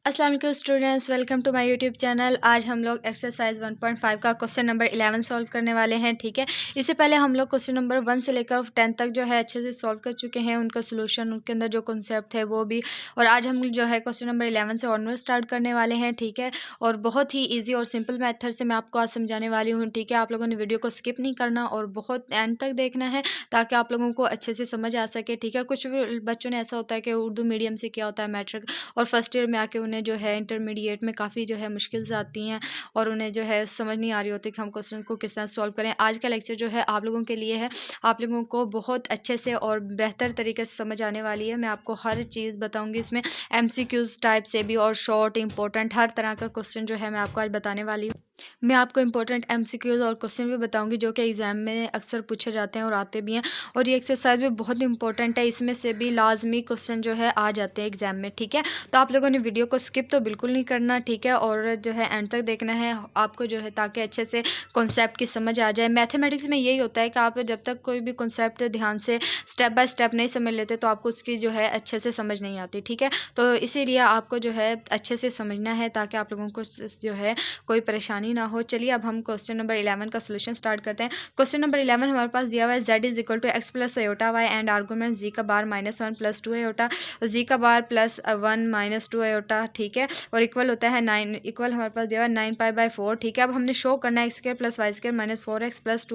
अस्सलाम वालेकुम students, welcome to my YouTube channel. आज हम लोग एक्सरसाइज 1.5 का क्वेश्चन नंबर 11 सॉल्व करने वाले हैं। ठीक है, इससे पहले हम लोग क्वेश्चन नंबर 1 से लेकर 10 तक जो है अच्छे से सॉल्व कर चुके हैं, उनका सोल्यूशन, उनके अंदर जो कॉन्सेप्ट है वो भी। और आज हम जो है क्वेश्चन नंबर 11 से ऑनवर्ड स्टार्ट करने वाले हैं। ठीक है, और बहुत ही ईजी और सिंपल मेथड से मैं आपको आज समझाने वाली हूँ। ठीक है, आप लोगों ने वीडियो को स्किप नहीं करना और बहुत एंड तक देखना है ताकि आप लोगों को अच्छे से समझ आ सके। ठीक है, कुछ बच्चों ने ऐसा होता है कि उर्दू मीडियम से क्या होता है मैट्रिक और फर्स्ट ईयर में आके उन्हें जो है इंटरमीडिएट में काफ़ी जो है मुश्किल्स आती हैं और उन्हें जो है समझ नहीं आ रही होती कि हम क्वेश्चन को किस तरह सॉल्व करें। आज का लेक्चर जो है आप लोगों के लिए है, आप लोगों को बहुत अच्छे से और बेहतर तरीके से समझ आने वाली है। मैं आपको हर चीज़ बताऊंगी, इसमें एमसीक्यूज़ टाइप से भी और शॉर्ट इंपॉर्टेंट हर तरह का क्वेश्चन जो है मैं आपको आज बताने वाली हूँ। मैं आपको इंपॉर्टेंट एमसीक्यूज़ और क्वेश्चन भी बताऊंगी जो कि एग्ज़ाम में अक्सर पूछे जाते हैं और आते भी हैं। और ये एक्सरसाइज भी बहुत इंपॉर्टेंट है, इसमें से भी लाजमी क्वेश्चन जो है आ जाते हैं एग्ज़ाम में। ठीक है, तो आप लोगों ने वीडियो को स्किप तो बिल्कुल नहीं करना। ठीक है, और जो है एंड तक देखना है आपको जो है, ताकि अच्छे से कॉन्सेप्ट की समझ आ जाए। मैथमेटिक्स में यही होता है कि आप जब तक कोई भी कॉन्सेप्ट ध्यान से स्टेप बाय स्टेप नहीं समझ लेते तो आपको उसकी जो है अच्छे से समझ नहीं आती। ठीक है, तो इसीलिए आपको जो है अच्छे से समझना है ताकि आप लोगों को जो है कोई परेशानी ना हो। चलिए अब हम क्वेश्चन नंबर 11 का सोल्यूशन स्टार्ट करते हैं। क्वेश्चन नंबर 11 हमारे पास दिया हुआ है z is equal to x plus iota Y and argument Z का बार -1 + 2 अयोटा और जी का बार +1 - 2 अयोटा। ठीक है, और इक्वल होता है 9, इक्वल हमारे पास दिया हुआ है 9π/4। ठीक है, अब हमने शो करना है x² + y² - 4x +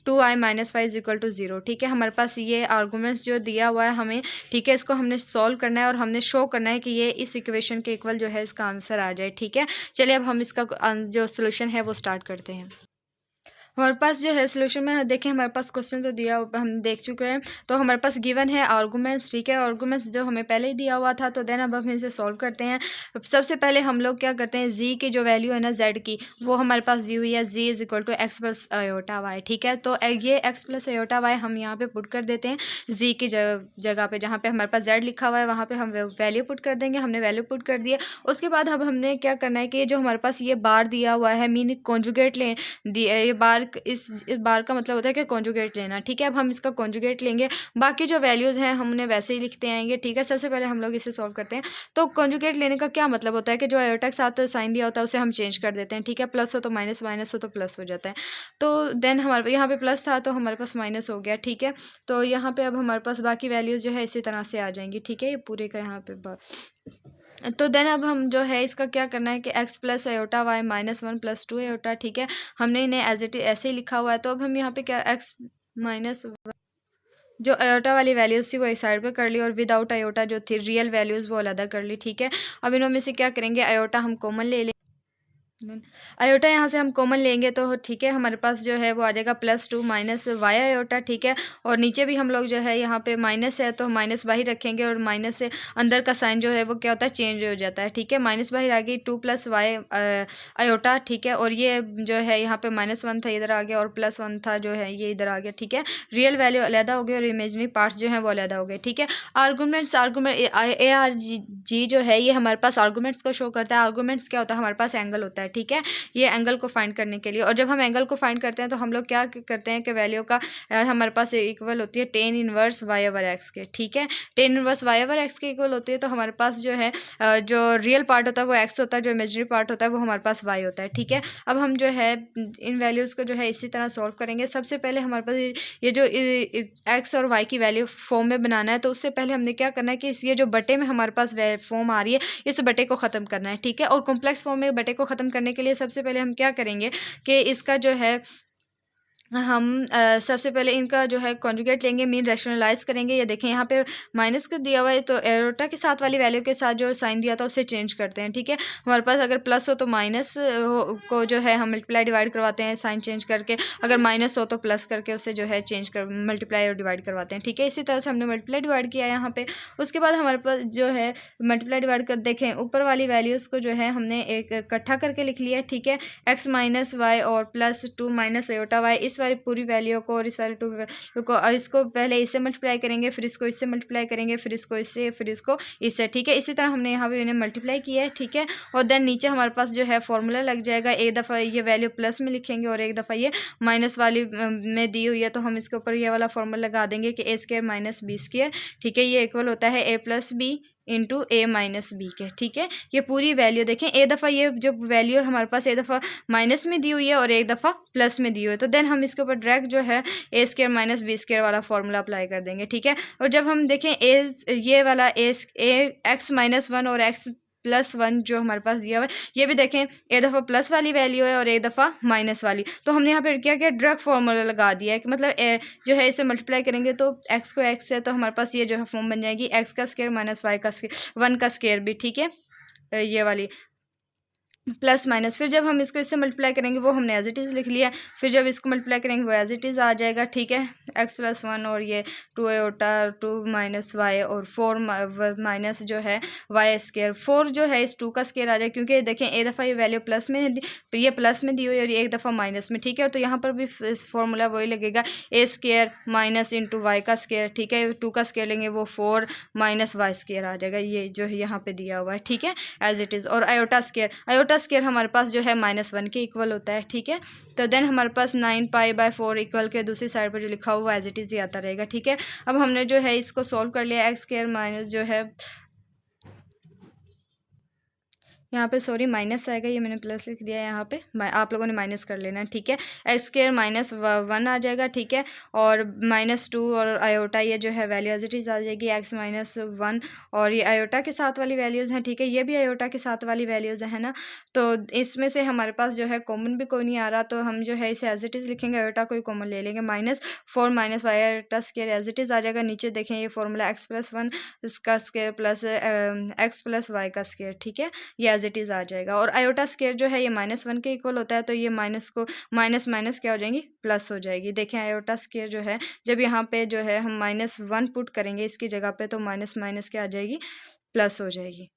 2i - 5 is equal to 0। ठीक है, हमारे पास ये आर्गूमेंट्स जो दिया हुआ है हमें, ठीक है, इसको हमने सॉल्व करना है और हमने शो करना है कि ये इस इक्वेशन के इक्वल जो है इसका आंसर आ जाए। ठीक है, चलिए अब हम इसका जो सोल्यूशन है वो स्टार्ट करते हैं। हमारे पास जो है सोल्यूशन में देखें, हमारे पास क्वेश्चन तो दिया हम देख चुके हैं। तो हमारे पास गिवन है आर्गूमेंट्स। ठीक है, आर्गूमेंट्स जो हमें पहले ही दिया हुआ था, तो देन अब हम इसे सॉल्व करते हैं। सबसे पहले हम लोग क्या करते हैं, जी की जो वैल्यू है ना जेड की, वो हमारे पास दी हुई है Z is equal to x plus iota Y. ठीक है, तो ये एक्स प्लस अयोटा वाई हम यहाँ पे पुट कर देते हैं जी की जगह पे, जहाँ पे हमारे पास जेड लिखा हुआ है वहाँ पे हम वैल्यू पुट कर देंगे। हमने वैल्यू पुट कर दिया। उसके बाद अब हमने क्या करना है कि जो हमारे पास ये बार दिया हुआ है, मीन कॉन्जुगेट लें ये बार, इस बार का मतलब होता है कि कॉन्जुगेट लेना। ठीक है, अब हम इसका कॉन्जुगेट लेंगे, बाकी जो वैल्यूज़ हैं हम उन्हें वैसे ही लिखते आएंगे। ठीक है, सबसे पहले हम लोग इसे सॉल्व करते हैं। तो कॉन्जुगेट लेने का क्या मतलब होता है कि जो आयोटा के साथ साइन दिया होता है उसे हम चेंज कर देते हैं। ठीक है, प्लस हो तो माइनस, माइनस हो तो प्लस हो जाता है। तो देन हमारे यहाँ पे प्लस था तो हमारे पास माइनस हो गया। ठीक है, तो यहाँ पे अब हमारे पास बाकी वैल्यूज़ जो है इसी तरह से आ जाएंगी। ठीक है, ये पूरे का यहाँ पे तो देन अब हम जो है इसका क्या करना है कि x plus iota y -1 + 2 iota. ठीक है, हमने इन्हें एज इट ऐसे ही लिखा हुआ है। तो अब हम यहाँ पे क्या x माइनस जो अयोटा वाली वैल्यूज़ थी वो एक साइड पे कर ली और विदाउट अयोटा जो थी रियल वैल्यूज़ वो अलग कर ली। ठीक है, अब इनों में से क्या करेंगे, अयोटा हम कॉमन ले लें। अयोटा यहाँ से हम कॉमन लेंगे तो ठीक है, हमारे पास जो है वो आ जाएगा +2 - वाई अयोटा। ठीक है, और नीचे भी हम लोग जो है यहाँ पे माइनस है तो माइनस बाहर रखेंगे और माइनस से अंदर का साइन जो है वो क्या होता है, चेंज हो जाता है। ठीक है, माइनस बाहर आ गई 2 + वाई अयोटा। ठीक है, और ये जो है यहाँ पे -1 था इधर आ गया और +1 था जो है ये इधर आ गया। ठीक है, रियल वैल्यू अलहदा हो गई और इमेजनरी पार्ट्स जो है वो अलहदा हो गए। ठीक है, आर्गूमेंट ए आर जी जो है ये हमारे पास आर्गूमेंट्स को शो करता है। आर्गूमेंट्स क्या होता है, हमारे पास एंगल होता है। ठीक है, ये एंगल को फाइंड करने के लिए, और जब हम एंगल को फाइंड करते हैं तो हम लोग क्या करते हैं कि वैल्यू का हमारे पास इक्वल होती है tan inverse y over x के। ठीक है, tan inverse y over x के इक्वल होती है। तो हमारे पास जो है जो रियल पार्ट होता है वो x होता है, जो इमेजिनरी पार्ट होता है वो हमारे पास y होता है। ठीक है, अब हम जो है इन वैल्यूज़ को जो है इसी तरह सॉल्व करेंगे। सबसे पहले हमारे पास ये जो x और y की वैल्यू फॉर्म में बनाना है, तो उससे पहले हमने क्या करना है कि ये जो बटे में हमारे पास फॉर्म आ रही है इस बटे को ख़त्म करना है। ठीक है, और कॉम्प्लेक्स फॉर्म में बटे को ख़त्म करने के लिए सबसे पहले हम क्या करेंगे कि इसका जो है हम सबसे पहले इनका जो है कॉन्जुगेट लेंगे, मीन रैशनलाइज करेंगे। ये देखें यहाँ पे माइनस का दिया हुआ है तो एरोटा के साथ वाली वैल्यू के साथ जो साइन दिया था उसे चेंज करते हैं। ठीक है, हमारे पास अगर प्लस हो तो माइनस को जो है हम मल्टीप्लाई डिवाइड करवाते हैं साइन चेंज करके, अगर माइनस हो तो प्लस करके उसे जो है चेंज कर मल्टीप्लाई और डिवाइड करवाते हैं। ठीक है, इसी तरह से हमने मल्टीप्लाई डिवाइड किया यहाँ पे। उसके बाद हमारे पास जो है मल्टीप्लाई डिवाइड कर देखें ऊपर वाली वैल्यूज़ को जो है हमने एक इकट्ठा करके लिख लिया है। ठीक है, x - y और +2 - अयोटा वाई, इस वाली पूरी वैल्यू को और इस वाली 2 वैल्यू को, इसको पहले इससे मल्टीप्लाई करेंगे, फिर इसको इससे मल्टीप्लाई करेंगे, फिर इसको इससे, फिर इसको इससे। ठीक है, इसी तरह हमने यहाँ पे इन्हें मल्टीप्लाई किया है। ठीक है, और देन नीचे हमारे पास जो है फॉर्मूला लग जाएगा। एक दफ़ा ये वैल्यू प्लस में लिखेंगे और एक दफ़ा ये माइनस वाली में दी हुई है तो हम इसके ऊपर ये वाला फॉर्मूला लगा देंगे कि a² - b²। ठीक है, ये इक्वल होता है a + b into a minus b के, ठीक है। ये पूरी वैल्यू देखें, एक दफ़ा ये जो वैल्यू हमारे पास एक दफ़ा माइनस में दी हुई है और एक दफ़ा प्लस में दी हुई है, तो देन हम इसके ऊपर डायरेक्ट जो है ए स्क्वायर माइनस बी स्क्वायर वाला फार्मूला अप्लाई कर देंगे, ठीक है। और जब हम देखें ये वाला ए एक्स माइनस वन और एक्स प्लस वन जो हमारे पास दिया हुआ है, ये भी देखें एक दफ़ा प्लस वाली वैल्यू है और एक दफ़ा माइनस वाली, तो हमने यहाँ पर क्या किया, डायरेक्ट फार्मूला लगा दिया है कि मतलब जो है इसे मल्टीप्लाई करेंगे तो एक्स को एक्स से, तो हमारे पास ये जो है फॉर्म बन जाएगी एक्स का स्क्वायर माइनस वाई का स्क्वायर, वन का स्क्वायर भी, ठीक है, ये वाली प्लस माइनस। फिर जब हम इसको इससे मल्टीप्लाई करेंगे वो हमने एज इट इज़ लिख लिया, फिर जब इसको मल्टीप्लाई करेंगे वो एज इट इज़ आ जाएगा, ठीक है। एक्स प्लस वन और ये two iota two minus y और फोर माइनस जो है वाई स्क्वायर, फोर जो है इस टू का स्क्वायर आ जाएगा, क्योंकि देखें एक दफ़ा ये वैल्यू प्लस में तो ये प्लस में दी हुई और ये एक दफ़ा माइनस में, ठीक है। तो यहाँ पर भी फॉर्मूला वही लगेगा, ए स्क्वायर माइनस इंटू वाई का स्क्वायर, ठीक है। टू का स्क्वायर लेंगे वो फोर माइनस वाई स्क्वायर आ जाएगा, ये जो है यहाँ पे दिया हुआ है, ठीक है, एज इट इज़। और आयोटा स्क्वायर हमारे पास जो है माइनस वन के इक्वल होता है, ठीक है। तो देन हमारे पास 9π/4 इक्वल के दूसरी साइड पर जो लिखा हुआ एज इट इज़ ही आता रहेगा, ठीक है। अब हमने जो है इसको सॉल्व कर लिया, एक्स स्क्वायर माइनस जो है यहाँ पे सॉरी माइनस आएगा, ये मैंने प्लस लिख दिया है, यहाँ पे आप लोगों ने माइनस कर लेना है, ठीक है। एक्स स्क्वायर माइनस वन आ जाएगा, ठीक है। और माइनस टू और आयोटा ये जो है वैल्यू एज इट इज़ आ जाएगी, एक्स माइनस वन, और ये आयोटा के साथ वाली वैल्यूज़ हैं, ठीक है। ये भी आयोटा के साथ वाली वैल्यूज़ है ना, तो इसमें से हमारे पास जो है कॉमन भी कोई नहीं आ रहा, तो हम जो है इसे एज इट इज़ लिखेंगे, आयोटा कोई कॉमन ले लेंगे, minus four minus Y iota square as it is आ जाएगा। नीचे देखें ये फॉर्मूला एक्स प्लस वन इसका square plus x plus Y का स्क्वायर, ठीक है, ये एज इट इज़ आ जाएगा। और आयोटा स्क्वायर जो है ये माइनस वन के इक्वल होता है, तो ये माइनस को माइनस माइनस क्या हो जाएंगी, प्लस हो जाएगी। देखें आयोटा स्क्वायर जो है जब यहाँ पे जो है हम माइनस वन पुट करेंगे इसकी जगह पे, तो माइनस माइनस क्या आ जाएगी, प्लस हो जाएगी।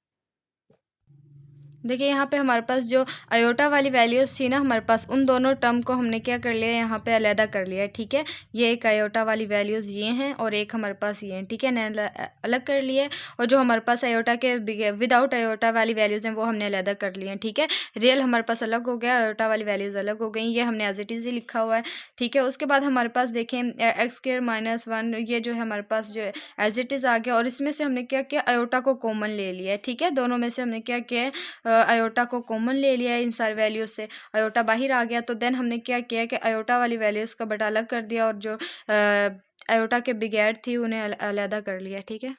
देखिए यहाँ पे हमारे पास जो आयोटा वाली वैल्यूज़ थी ना, हमारे पास उन दोनों टर्म को हमने क्या कर लिया, यहाँ पे अलहदा कर लिया है, ठीक है। ये एक आयोटा वाली वैल्यूज़ ये हैं और एक हमारे पास ये हैं, ठीक है, नए अलग कर लिए। और जो हमारे पास आयोटा के विदाउट आयोटा वाली वैल्यूज़ हैं वो हमने अलहदा कर लिए हैं, ठीक है। रियल हमारे पास अलग हो गया, आयोटा वाली वैल्यूज़ अलग हो गई, ये हमने एज इट इज़ ही लिखा हुआ है, ठीक है। उसके बाद हमारे पास देखें एक्स स्क्वायर माइनस वन, ये जो है हमारे पास जो एज इट इज़ आ गया, और इसमें से हमने क्या किया, आयोटा को कॉमन ले लिया है, ठीक है। दोनों में से हमने क्या किया है, आयोटा को कॉमन ले लिया है, इन सारी वैल्यूज से आयोटा बाहर आ गया, तो देन हमने क्या किया कि आयोटा वाली वैल्यूज़ का बटा अलग कर दिया और जो आयोटा के बिगैर थी उन्हें अलहदा कर लिया, ठीक है।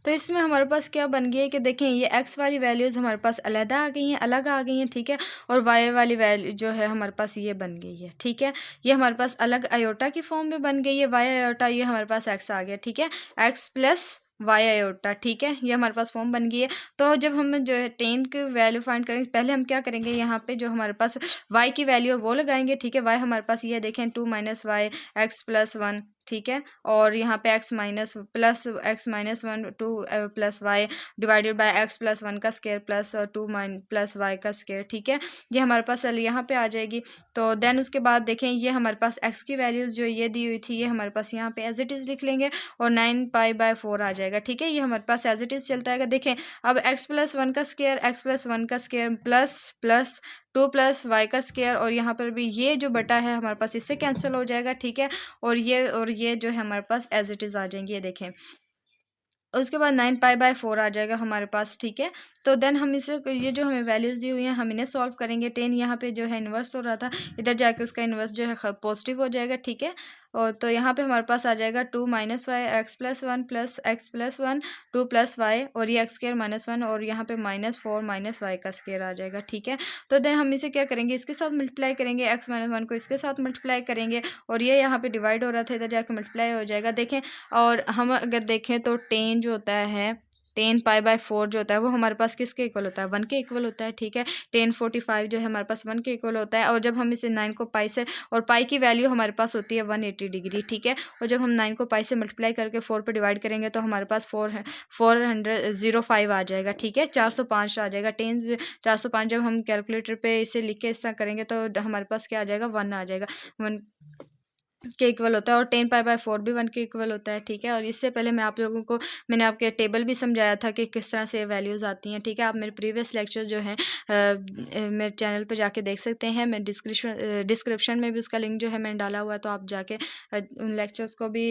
तो इसमें हमारे पास क्या बन गया है कि देखें ये एक्स वाली वैल्यूज़ हमारे पास अलहदा आ गई हैं, अलग आ गई हैं, ठीक है। और वाई वाली वैल्यू जो है हमारे पास ये बन गई है, ठीक है। ये हमारे पास अलग आयोटा की फॉर्म में बन गई है, वाई आयोटा, ये हमारे पास एक्स आ गया, ठीक है, एक्स प्लस वाई आयोटा, ठीक है, ये हमारे पास फॉर्म बन गई है। तो जब हम जो है टेन की वैल्यू फाइंड करेंगे, पहले हम क्या करेंगे, यहाँ पे जो हमारे पास वाई की वैल्यू वो लगाएंगे, ठीक है। वाई हमारे पास ये देखें two minus Y x plus one, ठीक है। और यहाँ पे X minus one two plus Y divided by X plus one का square plus two plus Y का स्क्वायर, ठीक है। ये हमारे पास यहाँ पे आ जाएगी। तो देन उसके बाद देखें ये हमारे पास एक्स की वैल्यूज़ जो ये दी हुई थी ये हमारे पास यहाँ पे एज इट इज़ लिख लेंगे और 9π/4 आ जाएगा, ठीक है। ये हमारे पास एज इट इज़ चलता है। देखें अब एक्स प्लस वन का square plus two plus Y का स्क्वायर, और यहाँ पर भी ये जो बटा है हमारे पास इससे कैंसिल हो जाएगा, ठीक है। और ये जो है हमारे पास एज इट इज़ आ जाएंगे, ये देखें। उसके बाद 9π/4 आ जाएगा हमारे पास, ठीक है। तो देन हम इसे ये जो हमें वैल्यूज़ दी हुई हैं हम इन्हें सॉल्व करेंगे। 10 यहाँ पे जो है इन्वर्स हो रहा था, इधर जाके उसका इन्वर्स जो है पॉजिटिव हो जाएगा, ठीक है। और तो यहाँ पे हमारे पास आ जाएगा two minus Y x plus one plus x plus one two plus y, और ये एक्स स्क्वायर माइनस वन, और यहाँ पे माइनस फोर माइनस वाई का स्क्वायर आ जाएगा, ठीक है। तो देन हम इसे क्या करेंगे, इसके साथ मल्टीप्लाई करेंगे, एक्स माइनस वन को इसके साथ मल्टीप्लाई करेंगे, और ये यहाँ पे डिवाइड हो रहा था इधर जाके मल्टीप्लाई हो जाएगा, देखें। और हम अगर देखें तो 10 जो होता है 10π/4 जो होता है वो हमारे पास किसके इक्वल होता है, 1 के इक्वल होता है, ठीक है। 1045 जो है हमारे पास 1 के इक्वल होता है। और जब हम इसे 9 को पाई से, और पाई की वैल्यू हमारे पास होती है 180 डिग्री, ठीक है। और जब हम 9 को पाई से मल्टीप्लाई करके 4 पे डिवाइड करेंगे तो हमारे पास 405 आ जाएगा, ठीक है, 405 आ जाएगा। 405 जब हम कैलकुलेटर पे इसे लिख के इस तरह करेंगे तो हमारे पास क्या आ जाएगा, 1 आ जाएगा, 1 के इक्वल होता है और 10 पाई/4 भी 1 के इक्वल होता है, ठीक है। और इससे पहले मैं आप लोगों को मैंने आपके टेबल भी समझाया था कि किस तरह से वैल्यूज़ आती हैं, ठीक है। आप मेरे प्रीवियस लेक्चर जो हैं मेरे चैनल पे जाके देख सकते हैं। मैं डिस्क्रिप्शन में भी उसका लिंक जो है मैंने डाला हुआ है, तो आप जाके उन लेक्चर्स को भी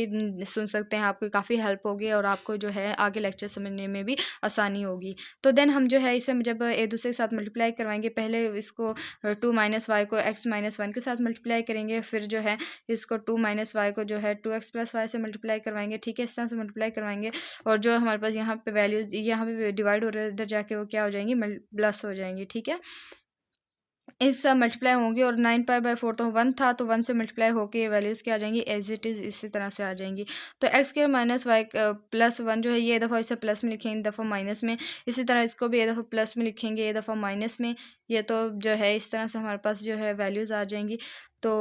सुन सकते हैं। आपको काफ़ी हेल्प होगी और आपको जो है आगे लेक्चर समझने में भी आसानी होगी। तो देन हम जो है इसे जब एक दूसरे के साथ मल्टीप्लाई करवाएंगे, पहले इसको 2 - y को x - 1 के साथ मल्टीप्लाई करेंगे, फिर जो है इसको 2 - y को जो है 2x + y से मल्टीप्लाई करवाएंगे, ठीक है। इस तरह से मल्टीप्लाई करवाएंगे और जो हमारे पास यहाँ पे वैल्यूज़ यहाँ पे डिवाइड हो रहे हैं, इधर जाके वो क्या हो जाएंगी, प्लस हो जाएंगी, ठीक है। इस सब मल्टीप्लाई होंगी और 9 पाई/4 तो 1 था, तो 1 से मल्टीप्लाई होके ये वैल्यूज़ क्या आ जाएंगी, एज इट इज़ इसी तरह से आ जाएंगी। तो x² - y +1 जो है ये दफ़ा इसे प्लस में लिखेंगे, दफ़ा माइनस में। इसी तरह इसको भी ये दफ़ा प्लस में लिखेंगे, ये दफ़ा माइनस में। ये तो जो है इस तरह से हमारे पास जो है वैल्यूज़ आ जाएंगी। तो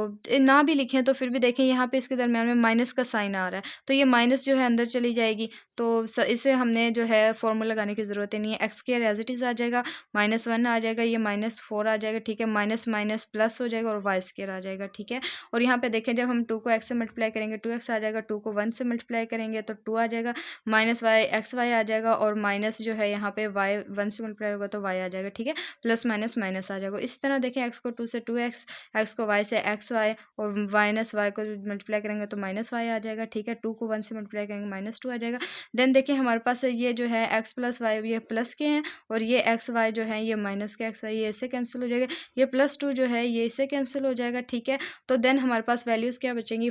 ना भी लिखें तो फिर भी देखें यहाँ पे इसके दरमियान में माइनस का साइन आ रहा है, तो ये माइनस जो है अंदर चली जाएगी। तो इसे हमने जो है फॉर्मूला लगाने की ज़रूरत ही नहीं है। x² एज इट इज़ आ जाएगा, -1 आ जाएगा, ये -4 आ जाएगा, ठीक है। माइनस माइनस प्लस हो जाएगा और y² आ जाएगा, ठीक है। और यहाँ पे देखें जब हम 2 को x से मल्टीप्लाई करेंगे 2x आ जाएगा, 2 को 1 से मल्टीप्लाई करेंगे तो 2 आ जाएगा, -y xy आ जाएगा और माइनस जो है यहाँ पे y 1 से मल्टीप्लाई होगा तो y आ जाएगा, ठीक है। प्लस माइनस माइनस आ जाएगा। इसी तरह देखें x को 2 से 2x, x को y से xy और -y को मल्टीप्लाई करेंगे तो -y आ जाएगा, ठीक है। 2 को 1 से मल्टीप्लाई करेंगे -2 आ जाएगा। देन देखिए हमारे पास ये जो है x + y ये प्लस के हैं और ये x y जो है ये माइनस के x y ये इससे कैंसिल हो जाएगा, ये +2 जो है ये इससे कैंसिल हो जाएगा, ठीक है। तो देन हमारे पास वैल्यूज़ क्या बचेंगी,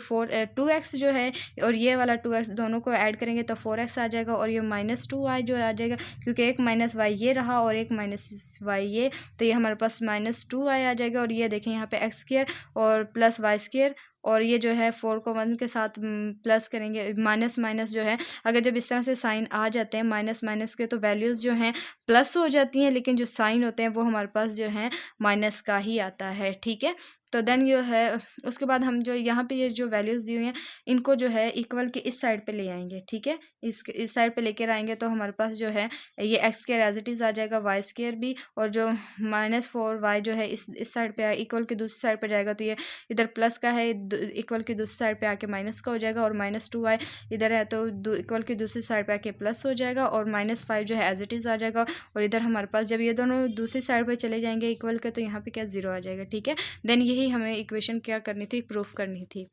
2x जो है और ये वाला 2x दोनों को ऐड करेंगे तो 4x आ जाएगा और ये -2y जो आ जाएगा, क्योंकि एक -y ये रहा और एक -y ये, तो ये हमारे पास -2y आ जाएगा। और ये देखें यहाँ पे x² और प्लस y² और ये जो है 4 को 1 के साथ प्लस करेंगे, माइनस माइनस जो है अगर जब इस तरह से साइन आ जाते हैं माइनस माइनस के तो वैल्यूज़ जो हैं प्लस हो जाती हैं, लेकिन जो साइन होते हैं वो हमारे पास जो है माइनस का ही आता है, ठीक है। तो देन ये है उसके बाद हम जो यहाँ पे ये जो वैल्यूज़ दी हुई हैं इनको जो है इक्वल के इस साइड पे ले आएंगे, ठीक है। इस साइड पे लेकर आएंगे तो हमारे पास जो है ये x² एज इट इज़ आ जाएगा, y² भी, और जो -4y जो है इस साइड पे इक्वल की दूसरी साइड पे जाएगा तो ये इधर प्लस का है, इक्वल की दूसरी साइड पे आके माइनस का हो जाएगा, और -2y इधर है तो इक्वल की दूसरी साइड पे आके प्लस हो जाएगा, और -5 जो है एज इट इज़ आ जाएगा। और इधर हमारे पास जब ये दोनों दूसरी साइड पे चले जाएंगे इक्वल के तो यहाँ पे क्या 0 आ जाएगा, ठीक है। देन यही हमें इक्वेशन क्या करनी थी, प्रूफ करनी थी।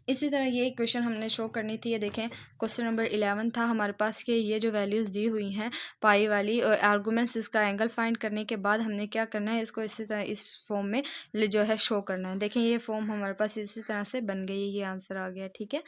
इसी तरह ये इक्वेशन हमने शो करनी थी। ये देखें क्वेश्चन नंबर 11 था हमारे पास कि ये जो वैल्यूज़ दी हुई हैं पाई वाली आर्गूमेंट्स, इसका एंगल फाइंड करने के बाद हमने क्या करना है, इसको इसी तरह इस फॉर्म में जो है शो करना है। देखें ये फॉर्म हमारे पास इसी तरह से बन गई है, ये आंसर आ गया, ठीक है।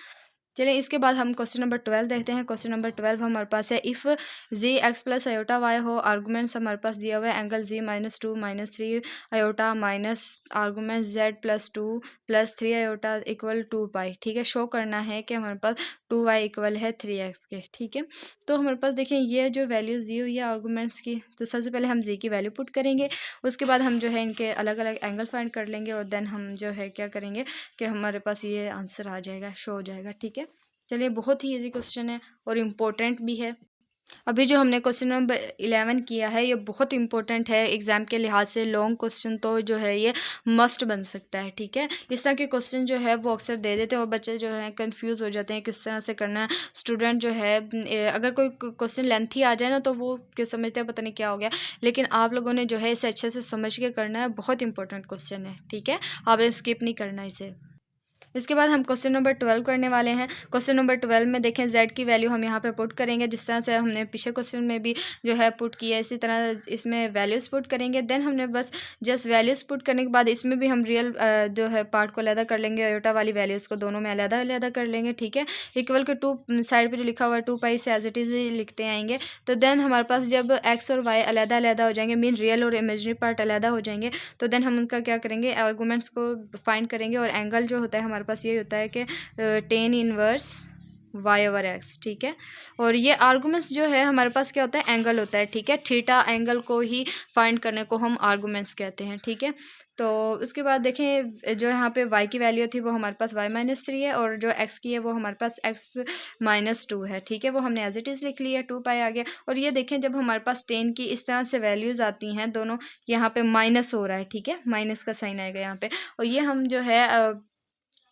चलिए इसके बाद हम क्वेश्चन नंबर 12 देखते हैं। क्वेश्चन नंबर 12 हमारे पास है, if z x plus iota y हो, आर्गूमेंट्स हमारे पास दिया हुआ है angle z -2 -3 iota minus argument z +2 +3 iota equal 2 pi, ठीक है। शो करना है कि हमारे पास 2y इक्वल है 3x के, ठीक है। तो हमारे पास देखें ये जो वैल्यूज़ दी हुई है आर्गूमेंट्स की, तो सबसे पहले हम जी की वैल्यू पुट करेंगे, उसके बाद हम जो है इनके अलग अलग एंगल फाइंड कर लेंगे और देन हम जो है क्या करेंगे कि हमारे पास ये आंसर आ जाएगा, शो हो जाएगा, ठीक है। चलिए बहुत ही इजी क्वेश्चन है और इम्पोर्टेंट भी है। अभी जो हमने क्वेश्चन नंबर 11 किया है ये बहुत इंपॉर्टेंट है एग्ज़ाम के लिहाज से। लॉन्ग क्वेश्चन तो जो है ये मस्ट बन सकता है, ठीक है। इस तरह के क्वेश्चन जो है वो अक्सर दे देते हैं और बच्चे जो है कंफ्यूज हो जाते हैं किस तरह से करना है। स्टूडेंट जो है अगर कोई क्वेश्चन लेंथी आ जाए ना तो वो समझते हैं पता नहीं क्या हो गया, लेकिन आप लोगों ने जो है इसे अच्छे से समझ के करना है। बहुत इंपॉर्टेंट क्वेश्चन है, ठीक है, आपने स्किप नहीं करना इसे। इसके बाद हम क्वेश्चन नंबर 12 करने वाले हैं। क्वेश्चन नंबर 12 में देखें z की वैल्यू हम यहाँ पे पुट करेंगे, जिस तरह से हमने पिछले क्वेश्चन में भी जो है पुट किया, इसी तरह इसमें वैल्यूज़ पुट करेंगे। देन हमने बस जस्ट वैल्यूज़ पुट करने के बाद इसमें भी हम रियल जो है पार्ट को अलग कर लेंगे, अयोटा वाली वैल्यूज़ को दोनों में अलग अलग कर लेंगे, ठीक है। इक्वल के 2 साइड पर जो लिखा हुआ है 2 पाई से एज इट इज़ लिखते आएंगे। तो देन हमारे पास जब x और y अलग अलग हो जाएंगे, मीन रियल और इमेजनरी पार्ट अलग हो जाएंगे, तो देन हम उनका क्या करेंगे, आर्गूमेंट्स को फाइंड करेंगे। और एंगल जो होता है हमारे पास ये होता है कि tan इनवर्स y/x, ठीक है। और ये आर्गूमेंट्स जो है हमारे पास क्या होता है, एंगल होता है, ठीक है। थीटा एंगल को ही फाइंड करने को हम आर्गूमेंट्स कहते हैं, ठीक है। तो उसके बाद देखें जो यहाँ पे y की वैल्यू थी वो हमारे पास y-3 है, और जो x की है वो हमारे पास x-2 है, ठीक है। वो हमने एज इट इज़ लिख लिया, 2 पाई आ गया। और ये देखें जब हमारे पास tan की इस तरह से वैल्यूज़ आती हैं, दोनों यहाँ पे माइनस हो रहा है, ठीक है, माइनस का साइन आएगा यहाँ पे। और ये हम जो है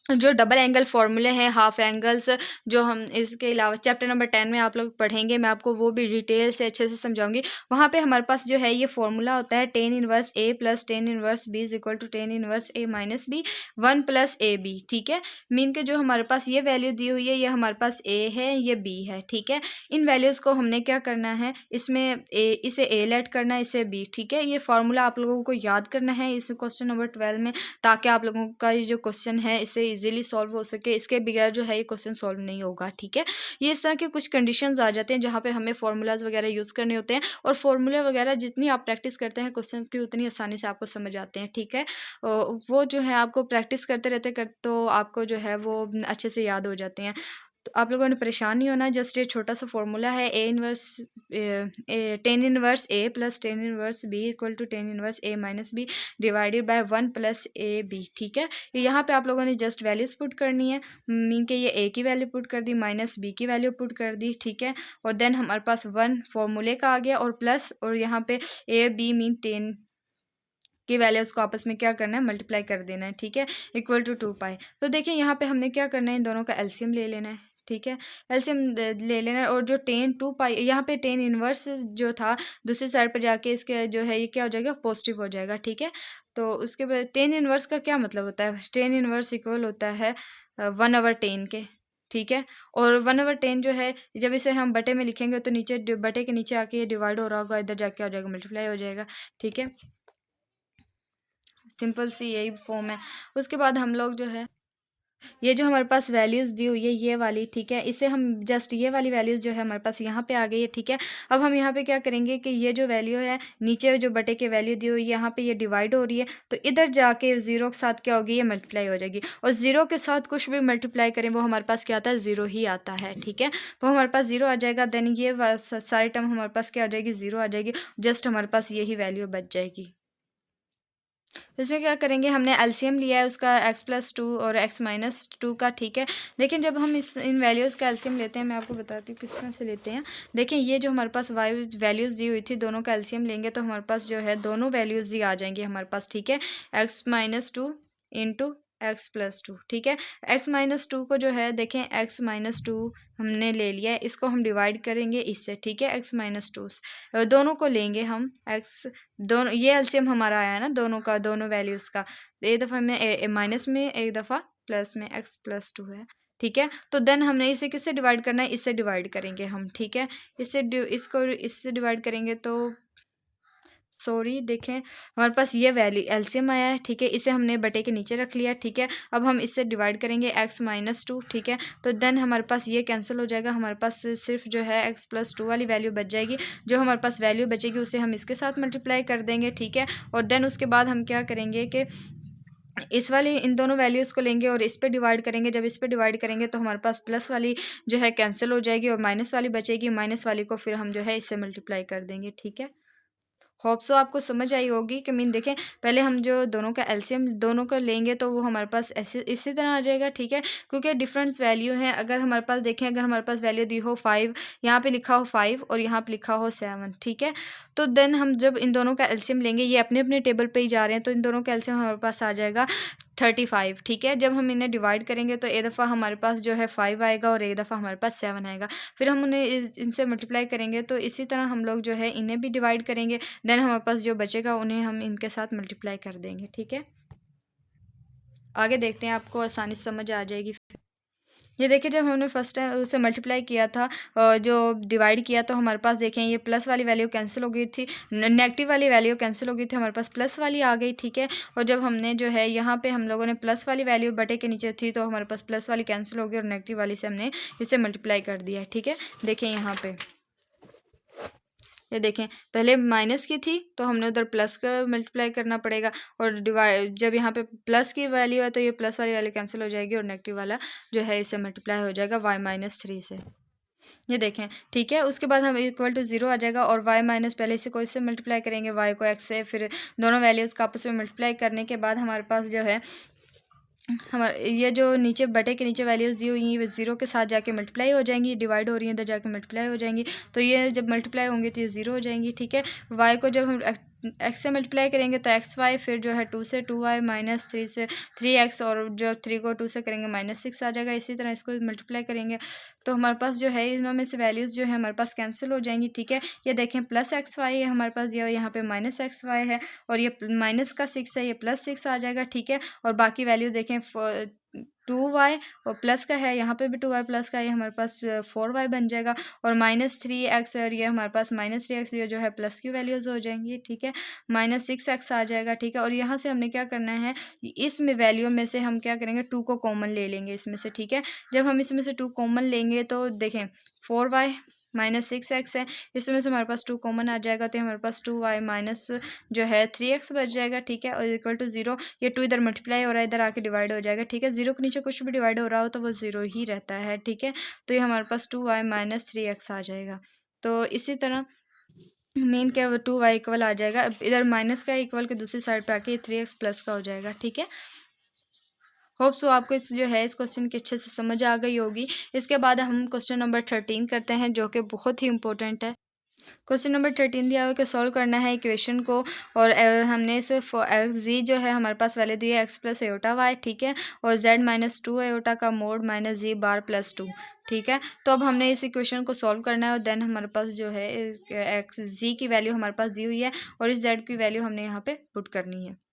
जो डबल एंगल फार्मूले हैं, हाफ एंगल्स, जो हम इसके अलावा चैप्टर नंबर 10 में आप लोग पढ़ेंगे, मैं आपको वो भी डिटेल से अच्छे से समझाऊंगी। वहाँ पे हमारे पास जो है ये फार्मूला होता है tan inverse a plus tan inverse b is equal to tan inverse a minus b one plus a b. ठीक है, मीन के जो हमारे पास ये वैल्यू दी हुई है ये हमारे पास ए है, ये बी है। ठीक है, इन वैल्यूज़ को हमने क्या करना है, इसमें इसे ए लेट करना है, इसे बी। ठीक है, ये फार्मूला आप लोगों को याद करना है इस क्वेश्चन नंबर 12 में, ताकि आप लोगों का ये जो क्वेश्चन है इसे इजीली सॉल्व हो सके। इसके बगैर जो है ये क्वेश्चन सॉल्व नहीं होगा। ठीक है, ये इस तरह के कुछ कंडीशंस आ जाते हैं जहाँ पे हमें फार्मूलाज वगैरह यूज़ करने होते हैं, और फार्मूले वगैरह जितनी आप प्रैक्टिस करते हैं क्वेश्चन की उतनी आसानी से आपको समझ आते हैं। ठीक है, वो जो है आपको प्रैक्टिस करते रहते तो आपको जो है वो अच्छे से याद हो जाते हैं। तो आप लोगों ने परेशान नहीं होना, जस्ट ये छोटा सा फॉर्मूला है a inverse tan inverse a plus tan inverse b equal to tan inverse a minus b divided by one plus a b. ठीक है, यहाँ पे आप लोगों ने जस्ट वैल्यूज़ पुट करनी है, मीन के ये ए की वैल्यू पुट कर दी, माइनस बी की वैल्यू पुट कर दी। ठीक है, और देन हमारे पास वन फॉर्मूले का आ गया, और प्लस, और यहाँ पे ए बी मीन टेन की वैल्यूज़ को आपस में क्या करना है, मल्टीप्लाई कर देना है। ठीक है, इक्वल टू 2 पाई। तो देखिए यहाँ पे हमने क्या करना है, इन दोनों का एलसीएम ले लेना है। ठीक है, एलसीएम ले लेना है, और जो टेन 2 पाई यहाँ पे टेन इनवर्स जो था दूसरी साइड पर जाके इसके जो है ये क्या हो जाएगा, पॉजिटिव हो जाएगा। ठीक है, तो उसके बाद टेन इनवर्स का क्या मतलब होता है, टेन इनवर्स इक्वल होता है 1/10 के। ठीक है, और 1/10 जो है जब इसे हम बटे में लिखेंगे तो नीचे बटे के नीचे आके ये डिवाइड हो रहा होगा, इधर जाके हो जाएगा मल्टीप्लाई हो जाएगा। ठीक है, सिंपल सी यही फॉर्म है। उसके बाद हम लोग जो है ये जो हमारे पास वैल्यूज़ दी हुई है ये वाली, ठीक है, इसे हम जस्ट ये वाली वैल्यूज़ जो है हमारे पास यहाँ पे आ गई है। ठीक है, अब हम यहाँ पे क्या करेंगे कि ये जो वैल्यू है नीचे जो बटे के वैल्यू दी हुई है यहाँ पे ये डिवाइड हो रही है, तो इधर जाके ज़ीरो के साथ क्या होगी, ये मल्टीप्लाई हो जाएगी, और ज़ीरो के साथ कुछ भी मल्टीप्लाई करें वो हमारे पास क्या आता है, ज़ीरो ही आता है। ठीक है, वो हमारे पास ज़ीरो आ जाएगा, देन ये सारी टर्म हमारे पास क्या आ जाएगी, ज़ीरो आ जाएगी, जस्ट हमारे पास यही वैल्यू बच जाएगी। इसमें क्या करेंगे, हमने एलसीएम लिया है उसका x+2 और x-2 का। ठीक है, लेकिन जब हम इन वैल्यूज़ का एलसीएम लेते हैं, मैं आपको बताती हूँ किस तरह से लेते हैं। देखिए ये जो हमारे पास वैल्यूज़ दी हुई थी, दोनों का एलसीएम लेंगे तो हमारे पास जो है दोनों वैल्यूज़ ही आ जाएंगी हमारे पास। ठीक है, x-2 इंटू x+2। ठीक है, x-2 को जो है देखें, x-2 हमने ले लिया है, इसको हम डिवाइड करेंगे इससे। ठीक है, x-2 दोनों को लेंगे हम, x दोनों, ये एलसीएम हमारा आया है ना दोनों का, दोनों वैल्यूज़ का, एक दफ़ा में माइनस में, एक दफ़ा प्लस में, x+2 है। ठीक है, तो देन हमने इसे किससे डिवाइड करना है, इससे डिवाइड करेंगे हम। ठीक है, इससे डिवाइड करेंगे तो सॉरी देखें हमारे पास ये वैल्यू एलसीएम आया है। ठीक है, इसे हमने बटे के नीचे रख लिया। ठीक है, अब हम इससे डिवाइड करेंगे x-2। ठीक है, तो देन हमारे पास ये कैंसिल हो जाएगा, हमारे पास सिर्फ जो है x+2 वाली वैल्यू बच जाएगी। जो हमारे पास वैल्यू बचेगी उसे हम इसके साथ मल्टीप्लाई कर देंगे। ठीक है, और देन उसके बाद हम क्या करेंगे कि इस वाली इन दोनों वैल्यूज़ को लेंगे और इस पे डिवाइड करेंगे। जब इस पे डिवाइड करेंगे तो हमारे पास प्लस वाली जो है कैंसिल हो जाएगी और माइनस वाली बचेगी, माइनस वाली को फिर हम जो है इससे मल्टीप्लाई कर देंगे। ठीक है, होप सो आपको समझ आई होगी कि मीन देखें, पहले हम जो दोनों का एलसीएम दोनों का लेंगे तो वो हमारे पास ऐसे इसी तरह आ जाएगा। ठीक है, क्योंकि डिफरेंस वैल्यू है। अगर हमारे पास देखें, अगर हमारे पास वैल्यू दी हो 5, यहाँ पे लिखा हो 5 और यहाँ पे लिखा हो 7। ठीक है, तो देन हम जब इन दोनों का एलसीएम लेंगे, ये अपने अपने टेबल पे ही जा रहे हैं, तो इन दोनों का एलसीएम हमारे पास आ जाएगा 35। ठीक है, जब हम इन्हें डिवाइड करेंगे तो एक दफ़ा हमारे पास जो है 5 आएगा और एक दफ़ा हमारे पास 7 आएगा, फिर हम उन्हें इनसे मल्टीप्लाई करेंगे, तो इसी तरह हम लोग जो है इन्हें भी डिवाइड करेंगे, देन हमारे पास जो बचेगा उन्हें हम इनके साथ मल्टीप्लाई कर देंगे। ठीक है, आगे देखते हैं, आपको आसानी से समझ आ जाएगी। ये देखिए, जब हमने फर्स्ट टाइम उसे मल्टीप्लाई किया था, जो डिवाइड किया, तो हमारे पास देखें ये प्लस वाली वैल्यू कैंसिल हो गई थी, नेगेटिव वाली वैल्यू कैंसिल हो गई थी, हमारे पास प्लस वाली आ गई। ठीक है, और जब हमने जो है यहाँ पे हम लोगों ने प्लस वाली वैल्यू बटे के नीचे थी, तो हमारे पास प्लस वाली कैंसिल हो गई और नेगेटिव वाली से हमने इसे मल्टीप्लाई कर दिया है। ठीक है, देखें यहाँ पे ये देखें, पहले माइनस की थी तो हमने उधर प्लस का मल्टीप्लाई करना पड़ेगा, और डिवाइड जब यहाँ पे प्लस की वैल्यू है तो ये प्लस वाली वैल्यू कैंसिल हो जाएगी और नेगेटिव वाला जो है इसे मल्टीप्लाई हो जाएगा y-3 से। ये देखें, ठीक है, उसके बाद हम इक्वल टू 0 आ जाएगा, और y माइनस पहले इसे कोई से मल्टीप्लाई करेंगे, y को x से, फिर दोनों वैल्यूज़ का आपस में मल्टीप्लाई करने के बाद हमारे पास जो है हमारे ये जो नीचे बटे के नीचे वैल्यूज़ दी हुई हैं वे 0 के साथ जाके मल्टीप्लाई हो जाएंगी, डिवाइड हो रही हैं इधर जाके मल्टीप्लाई हो जाएंगी, तो ये जब मल्टीप्लाई होंगी तो ये 0 हो जाएंगी। ठीक है, y को जब हम एक्स से मल्टीप्लाई करेंगे तो एक्स वाई, फिर जो है 2 से 2y माइनस 3 से 3x, और जो 3 को 2 से करेंगे -6 आ जाएगा। इसी तरह इसको मल्टीप्लाई करेंगे तो हमारे पास जो है इनमें से वैल्यूज़ जो है हमारे पास कैंसिल हो जाएंगी, ठीक है। ये देखें प्लस एक्स वाई है हमारे पास, ये यहाँ पे माइनस एक्स वाई है, और ये माइनस का 6 है, ये +6 आ जाएगा, ठीक है। और बाकी वैल्यू देखें 2y और प्लस का है, यहाँ पे भी 2y प्लस का है, ये हमारे पास 4y बन जाएगा, और -3x, और ये हमारे पास -3x, ये जो है प्लस की वैल्यूज़ हो जाएंगी, ठीक है। -6x आ जाएगा, ठीक है। और यहाँ से हमने क्या करना है, इसमें वैल्यू में से हम क्या करेंगे, 2 को कॉमन ले लेंगे इसमें से, ठीक है। जब हम इसमें से 2 कॉमन लेंगे तो देखें 4y -6x है, इसमें से हमारे पास 2 कॉमन आ जाएगा, तो हमारे पास 2y माइनस जो है 3x बच जाएगा, ठीक है। और इक्वल टू 0, ये 2 इधर मल्टीप्लाई हो रहा है, इधर आके डिवाइड हो जाएगा, ठीक है। 0 के नीचे कुछ भी डिवाइड हो रहा हो तो वो 0 ही रहता है, ठीक है। तो ये हमारे पास 2y माइनस 3x आ जाएगा। तो इसी तरह मेन क्या 2y इक्वल आ जाएगा, अब इधर माइनस का इक्वल के दूसरी साइड पे आके 3x प्लस का हो जाएगा, ठीक है। होप सो आपको इस जो है इस क्वेश्चन की अच्छे से समझ आ गई होगी। इसके बाद हम क्वेश्चन नंबर 13 करते हैं, जो कि बहुत ही इंपॉर्टेंट है। क्वेश्चन नंबर 13 दिया हुआ है कि सॉल्व करना है इक्वेशन को, और हमने इसे जी जो है हमारे पास वैल्यू दी है एक्स प्लस एयोटा वाई, ठीक है। और z-2 एयोटा का मोड माइनस जी बार प्लस 2, ठीक है। तो अब हमने इस इक्वेशन को सॉल्व करना है, और देन हमारे पास जो है एक्स जी की वैल्यू हमारे पास दी हुई है, और इस z की वैल्यू हमने यहाँ पे पुट करनी है।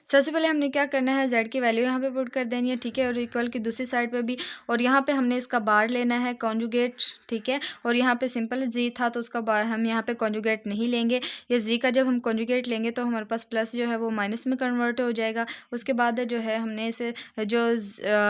सबसे पहले हमने क्या करना है, z की वैल्यू यहाँ पे पुट कर देनी है, ठीक है। और इक्वल की दूसरी साइड पे भी, और यहाँ पे हमने इसका बार लेना है कॉन्जुगेट, ठीक है। और यहाँ पे सिंपल z था तो उसका बार हम यहाँ पे कॉन्जुगेट नहीं लेंगे। ये z का जब हम कॉन्जुगेट लेंगे तो हमारे पास प्लस जो है वो माइनस में कन्वर्ट हो जाएगा। उसके बाद जो है हमने इसे जो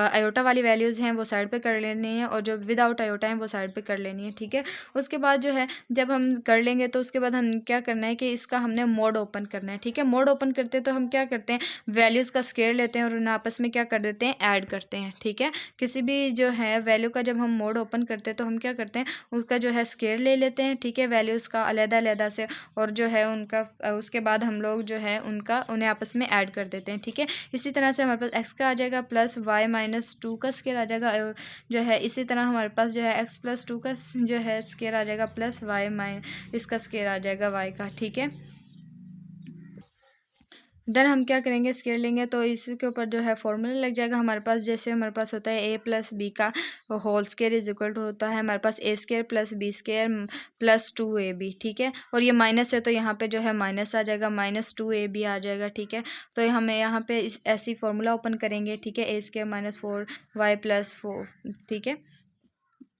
आयोटा वाली वैल्यूज़ हैं वो साइड पर कर लेनी है, और जो विदाउट आयोटा हैं वो साइड पर कर लेनी है, ठीक है। उसके बाद जो है जब हम कर लेंगे तो उसके बाद हम क्या करना है कि इसका हमने मोड ओपन करना है, ठीक है। मोड ओपन करते तो हम क्या करते हैं, वैल्यूज़ का स्केयर लेते हैं और उन्हें आपस में क्या कर देते हैं, ऐड करते हैं, ठीक है। किसी भी जो है वैल्यू का जब हम मोड ओपन करते हैं तो हम क्या करते हैं, उसका जो है स्केयर ले लेते हैं, ठीक है, वैल्यूज़ का अलग-अलग से, और जो है उनका उसके बाद हम लोग जो है उन्हें आपस में ऐड कर देते हैं, ठीक है। इसी तरह से हमारे पास एक्स का आ जाएगा प्लस वाई माइनस 2 का स्केयर आ जाएगा, और जो है इसी तरह हमारे पास जो है एक्स प्लस 2 का जो है स्केयर आ जाएगा, प्लस वाई इसका स्केयर आ जाएगा वाई का, ठीक है। देन हम क्या करेंगे, स्केयर लेंगे तो इसके ऊपर जो है फॉर्मूला लग जाएगा हमारे पास। जैसे हमारे पास होता है ए प्लस बी का whole square is equal to होता है हमारे पास A square plus B square plus 2ab, ठीक है। और ये माइनस है तो यहाँ पे जो है माइनस आ जाएगा, -2ab आ जाएगा, ठीक है। तो हमें यहाँ पे ऐसी फार्मूला ओपन करेंगे, ठीक है, ए स्केयर -4y प्लस 4, ठीक है।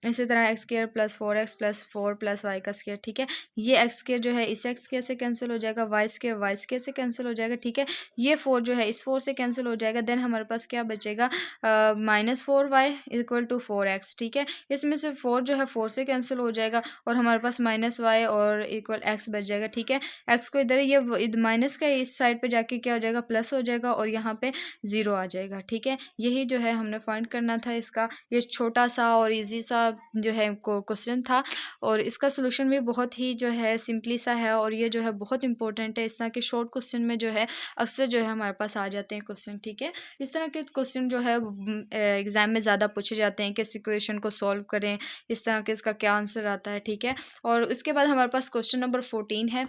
इसी तरह x square plus 4x plus 4 plus Y का स्केयर, ठीक है। ये एक्स स्केयर जो है इस एक्स स्केयर से कैंसिल हो जाएगा, वाई स्केयर से कैंसिल हो जाएगा, ठीक है। ये 4 जो है इस 4 से कैंसिल हो जाएगा। देन हमारे पास क्या बचेगा, -4y इक्वल टू 4x, ठीक है। इसमें से 4 जो है 4 से कैंसिल हो जाएगा, और हमारे पास -y और इक्वल x बच जाएगा, ठीक है। x को इधर ये माइनस का इस साइड पे जाके क्या हो जाएगा, प्लस हो जाएगा, और यहाँ पे 0 आ जाएगा, ठीक है। यही जो है हमने फाइंड करना था इसका। ये छोटा सा और ईजी सा जो है क्वेश्चन था, और इसका सलूशन भी बहुत ही जो है सिंपली सा है, और ये जो है बहुत इंपॉर्टेंट है। इस तरह के शॉर्ट क्वेश्चन में जो है अक्सर जो है हमारे पास आ जाते हैं क्वेश्चन, ठीक है। इस तरह के क्वेश्चन जो है एग्ज़ाम में ज़्यादा पूछे जाते हैं कि इस इक्वेशन को सॉल्व करें, इस तरह के इसका क्या आंसर आता है, ठीक है। और उसके बाद हमारे पास क्वेश्चन नंबर 14 है।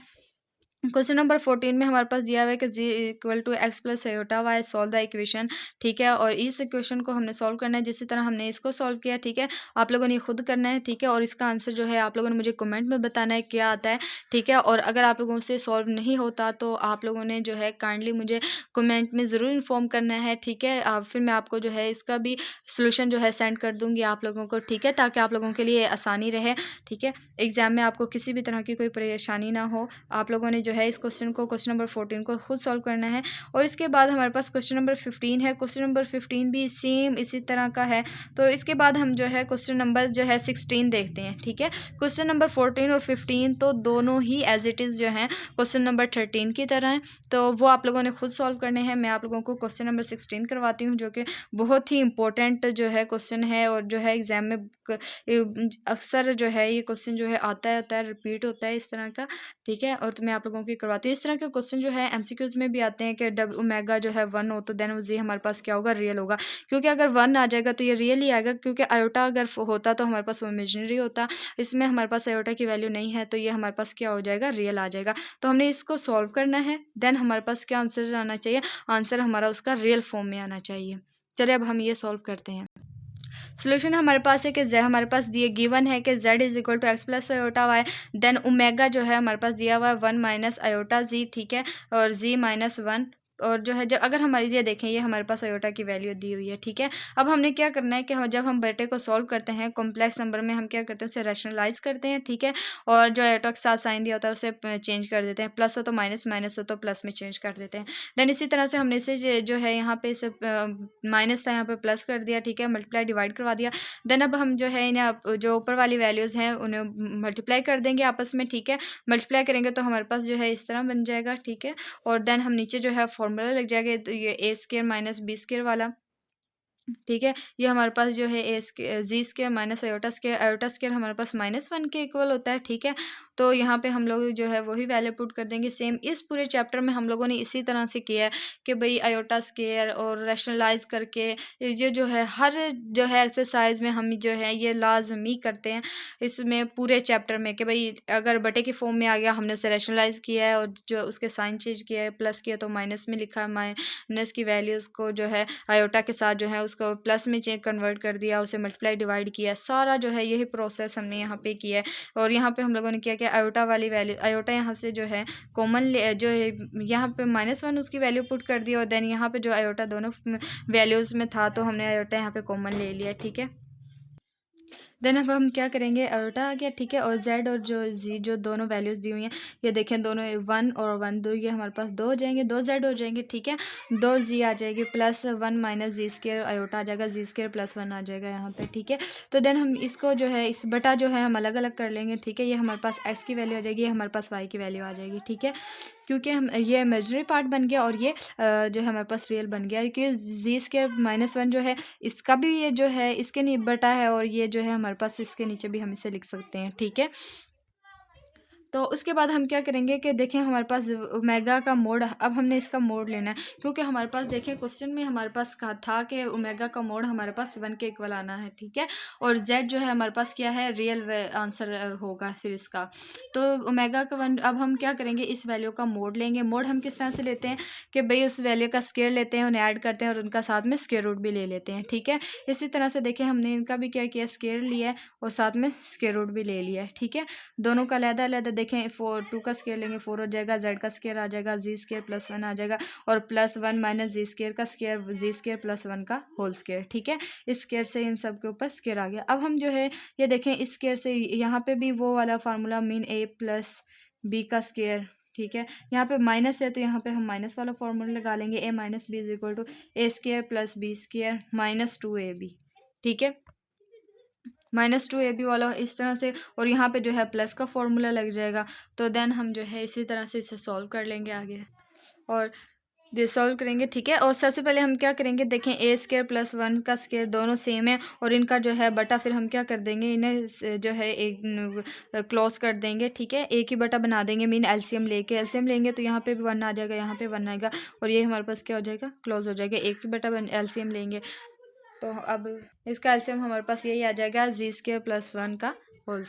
क्वेश्चन नंबर 14 में हमारे पास दिया हुआ है कि Z equal to x plus iota Y solve the equation, ठीक है। और इस इक्वेशन को हमने सॉल्व करना है जिसी तरह हमने इसको सॉल्व किया, ठीक है। आप लोगों ने खुद करना है, ठीक है। और इसका आंसर जो है आप लोगों ने मुझे कमेंट में बताना है क्या आता है, ठीक है। और अगर आप लोगों से सॉल्व नहीं होता तो आप लोगों ने जो है काइंडली मुझे कमेंट में ज़रूर इन्फॉर्म करना है, ठीक है। फिर मैं आपको जो है इसका भी सोल्यूशन जो है सेंड कर दूँगी आप लोगों को, ठीक है, ताकि आप लोगों के लिए आसानी रहे, ठीक है। एग्ज़ाम में आपको किसी भी तरह की कोई परेशानी ना हो। आप लोगों ने जो है इस क्वेश्चन नंबर 14 को खुद सॉल्व करना है। और इसके बाद हमारे पास क्वेश्चन नंबर 15 है। क्वेश्चन नंबर 15 भी सेम इसी तरह का है। तो इसके बाद हम जो है क्वेश्चन नंबर जो है 16 देखते हैं, ठीक है। क्वेश्चन नंबर 14 और 15 तो दोनों ही एज इट इज़ जो है क्वेश्चन नंबर 13 की तरह है, तो वो आप लोगों ने खुद सॉल्व करने हैं। मैं आप लोगों को क्वेश्चन नंबर 16 करवाती हूँ, जो कि बहुत ही इंपॉर्टेंट जो है क्वेश्चन है, और जो है एग्ज़ाम में अक्सर जो है ये क्वेश्चन जो है आता है रिपीट होता है इस तरह का, ठीक है। और तो मैं आप लोगों की करवाती हूँ। इस तरह के क्वेश्चन जो है एमसीक्यूज में भी आते हैं कि डब ओमेगा जो है 1 हो तो देन जी हमारे पास क्या होगा, रियल होगा। क्योंकि अगर 1 आ जाएगा तो ये रियल ही आएगा, क्योंकि आयोटा अगर होता तो हमारे पास वो इमेजिनरी होता। इसमें हमारे पास आयोटा की वैल्यू नहीं है तो ये हमारे पास क्या हो जाएगा, रियल आ जाएगा। तो हमने इसको सॉल्व करना है, देन हमारे पास क्या आंसर आना चाहिए, आंसर हमारा उसका रियल फॉर्म में आना चाहिए। चलिए अब हम ये सॉल्व करते हैं। सोल्यूशन हमारे पास है कि z हमारे पास दिए गिवन है कि z is equal to x plus iota y, then omega जो है हमारे पास दिया हुआ है 1 माइनस आयोटा जी, ठीक है, और z माइनस 1। और जो है जब अगर हमारी ये देखें ये हमारे पास आयोटा की वैल्यू दी हुई है, ठीक है। अब हमने क्या करना है कि जब हम बेटे को सॉल्व करते हैं कॉम्प्लेक्स नंबर में, हम क्या करते हैं उसे रैशनलाइज करते हैं, ठीक है। और जो आयोटा के साथ साइन दिया होता है उसे चेंज कर देते हैं, प्लस हो तो माइनस, माइनस हो तो प्लस में चेंज कर देते हैं। देन इसी तरह से हमने इसे जो है यहाँ पे इसे माइनस था यहाँ पे प्लस कर दिया, ठीक है, मल्टीप्लाई डिवाइड करवा दिया। देन अब हम जो है इन्हें जो ऊपर वाली वैल्यूज़ हैं उन्हें मल्टीप्लाई कर देंगे आपस में, ठीक है। मल्टीप्लाई करेंगे तो हमारे पास जो है इस तरह बन जाएगा, ठीक है। और देन हम नीचे जो है फॉर्मूला लग जाएगा, तो ये ए स्क्वायर माइनस बी स्क्वायर वाला, ठीक है। ये हमारे पास जो है ए स्क्वायर जी स्क्वायर माइनस आयोटा स्क्वायर हमारे पास -1 के इक्वल होता है, ठीक है। तो यहाँ पे हम लोग जो है वही वैल्यू पुट कर देंगे। सेम इस पूरे चैप्टर में हम लोगों ने इसी तरह से किया है कि भाई आयोटा स्क्वायर और रैशनलाइज करके ये जो है हर जो है एक्सरसाइज में हम जो है ये लाजमी करते हैं इसमें पूरे चैप्टर में कि भाई अगर बटे की फॉर्म में आ गया हमने उसे रैशनलाइज किया है और जो उसके साइन चेंज किया है, प्लस किया तो माइनस में लिखा है, माइनस की वैल्यूज़ को जो है आयोटा के साथ जो है उसको प्लस में कन्वर्ट कर दिया, उसे मल्टीप्लाई डिवाइड किया, सारा जो है यही प्रोसेस हमने यहाँ पे किया है। और यहाँ पे हम लोगों ने किया कि आयोटा वाली वैल्यू, आयोटा यहाँ से जो है कॉमन जो है यहाँ पे -1 उसकी वैल्यू पुट कर दी, और देन यहाँ पे जो आयोटा दोनों वैल्यूज़ में था तो हमने आयोटा यहाँ पे कॉमन ले लिया, ठीक है। देन अब हम क्या करेंगे, आयोटा आ गया, ठीक है, और जेड और जो जी जो दोनों वैल्यूज़ दी हुई हैं ये देखें दोनों 1 और 1 दो, ये हमारे पास 2 हो जाएंगे, 2 जेड हो जाएंगे, ठीक है। 2 जी आ जाएगी प्लस 1 माइनस जी स्क्वायर आयोटा आ जाएगा, जी स्क्वायर प्लस 1 आ जाएगा यहाँ पे, ठीक है। तो देन हम इसको जो है इस बटा जो है हम अलग अलग कर लेंगे, ठीक है। ये हमारे पास एक्स की वैल्यू आ जाएगी, ये हमारे पास वाई की वैल्यू आ जाएगी, ठीक है। क्योंकि हम ये इमेजिनरी पार्ट बन गया और ये जो है हमारे पास रियल बन गया, क्योंकि जी स्क्वायर -1 जो है इसका भी ये जो है इसके बटा है, और ये जो है हमारे पास इसके नीचे भी हम इसे लिख सकते हैं, ठीक है। तो उसके बाद हम क्या करेंगे कि देखें हमारे पास ओमेगा का मोड, अब हमने इसका मोड लेना है, क्योंकि हमारे पास देखें क्वेश्चन में हमारे पास कहा था कि ओमेगा का मोड हमारे पास 1 के इक्वल आना है, ठीक है। और जेड जो है हमारे पास क्या है, रियल आंसर होगा फिर इसका। तो ओमेगा का 1, अब हम क्या करेंगे इस वैल्यू का मोड लेंगे। मोड हम किस तरह से लेते हैं कि भाई उस वैल्यू का स्क्वायर लेते हैं, उन्हें ऐड करते हैं और उनका साथ में स्क्वायर रूट भी ले लेते हैं, ठीक है। इसी तरह से देखें हमने इनका भी क्या किया, स्क्वायर लिया है और साथ में स्क्वायर रूट भी ले लिया है, ठीक है। दोनों का अलग-अलग देखें 2 का स्क्वायर लेंगे 4 हो जाएगा, जेड का स्क्वायर आ जाएगा, जी स्क्वायर प्लस 1 आ जाएगा, और प्लस 1 माइनस जी स्क्वायर का स्क्वायर, जी स्क्वायर प्लस 1 का होल स्क्वायर, ठीक है। इस स्क्वायर से इन सब के ऊपर स्क्वायर आ गया। अब हम जो है ये देखें इस स्क्वायर से यहाँ पे भी वो वाला फार्मूला मीन ए प्लस बी का स्क्वायर, ठीक है। यहाँ पे माइनस है तो यहाँ पे हम माइनस वाला फार्मूला लगा लेंगे, A minus B is equal to A square plus B square minus 2ab, ठीक है। -2ab वाला इस तरह से, और यहाँ पे जो है प्लस का फॉर्मूला लग जाएगा। तो देन हम जो है इसी तरह से इसे सॉल्व कर लेंगे आगे, और ये सॉल्व करेंगे, ठीक है। और सबसे पहले हम क्या करेंगे, देखें ए स्क्वायर प्लस 1 का स्क्वायर दोनों सेम है, और इनका जो है बटा फिर हम क्या कर देंगे, इन्हें जो है एक क्लोज कर देंगे, ठीक है। एक ही बटा बना देंगे, मीन एलसीएम लेंगे तो यहाँ पे भी 1 आ जाएगा, यहाँ पे 1 आएगा, और ये हमारे पास क्या हो जाएगा, क्लोज हो जाएगा। एक ही बटा एलसीएम लेंगे तो अब इसका एलसीएम हमारे पास यही आ जाएगा, जी स्क्वायर प्लस 1 का होल।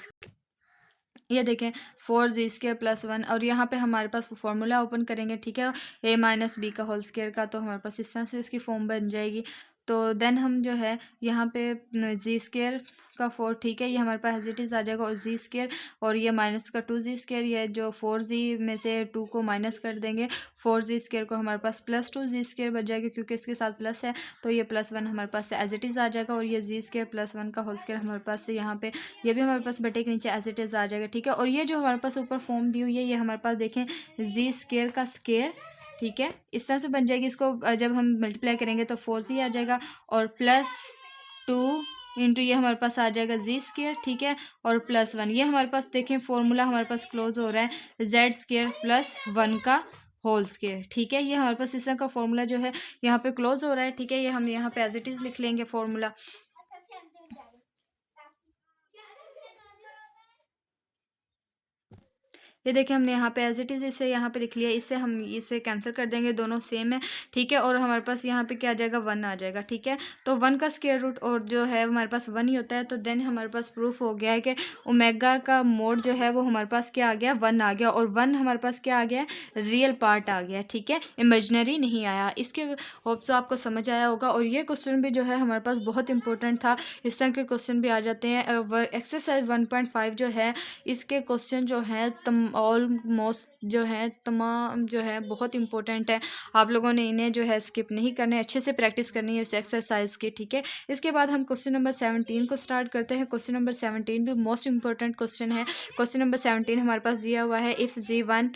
ये देखें 4 जी स्क्वायर प्लस 1, और यहाँ पे हमारे पास फॉर्मूला ओपन करेंगे, ठीक है, ए माइनस बी का होल स्क्वायर का, तो हमारे पास इस तरह से इसकी फॉर्म बन जाएगी। तो देन हम जो है यहाँ पे जी स्क्वायर का 4, ठीक है, ये हमारे पास एज इट इज़ आ जाएगा, और जी स्क्वायर और ये माइनस का 2 जी स्क्वायर, ये जो 4 जी में से 2 को माइनस कर देंगे, 4 जी स्क्वायर को हमारे पास प्लस 2 जी स्क्वायर बच जाएगा, क्योंकि इसके साथ प्लस है तो ये +1 हमारे पास से एज इट इज़ आ जाएगा, और ये जी स्क्वायर प्लस 1 का होल स्क्वायर हमारे पास से यहाँ पे ये भी हमारे पास बटे के नीचे एज इट इज़ आ जाएगा, ठीक है। और ये जो हमारे पास ऊपर फॉर्म दी हुई है ये हमारे पास देखें जी स्क्वायर का स्क्वायर, ठीक है, इस तरह से बन जाएगी। इसको जब हम मल्टीप्लाई करेंगे तो 4 जी आ जाएगा, और +2 इंटू ये हमारे पास आ जाएगा जी स्क्वायर, ठीक है, और +1, ये हमारे पास देखें फॉर्मूला हमारे पास क्लोज हो रहा है, जेड स्क्वायर प्लस 1 का होल स्क्वायर, ठीक है। ये हमारे पास इस तरह का फॉर्मूला जो है यहाँ पे क्लोज हो रहा है, ठीक है। ये हम यहाँ पे एज इट इज़ लिख लेंगे फॉर्मूला। ये देखिए हमने यहाँ पे एज इट इज़ इसे यहाँ पे लिख लिया, इससे हम इसे कैंसिल कर देंगे, दोनों सेम है, ठीक है। और हमारे पास यहाँ पे क्या आ जाएगा, 1 आ जाएगा, ठीक है। तो 1 का स्क्वायर रूट और जो है हमारे पास 1 ही होता है, तो देन हमारे पास प्रूफ हो गया है कि ओमेगा का मोड जो है वो हमारे पास क्या आ गया, 1 आ गया। और 1 हमारे पास क्या आ गया, रियल पार्ट आ गया, ठीक है, इमेजनरी नहीं आया। इसके होप से आपको समझ आया होगा। और ये क्वेश्चन भी जो है हमारे पास बहुत इंपॉर्टेंट था, इस तरह के क्वेश्चन भी आ जाते हैं। एक्सरसाइज 1.5 जो है इसके क्वेश्चन जो है ऑलमोस्ट जो है तमाम जो है बहुत इंपॉर्टेंट है। आप लोगों ने इन्हें जो है स्किप नहीं करने, अच्छे से प्रैक्टिस करनी है इस एक्सरसाइज की, ठीक है। इसके बाद हम क्वेश्चन नंबर 17 को स्टार्ट करते हैं। क्वेश्चन नंबर 17 भी मोस्ट इंपॉर्टेंट क्वेश्चन है। क्वेश्चन नंबर 17 हमारे पास दिया हुआ है, इफ़ G1।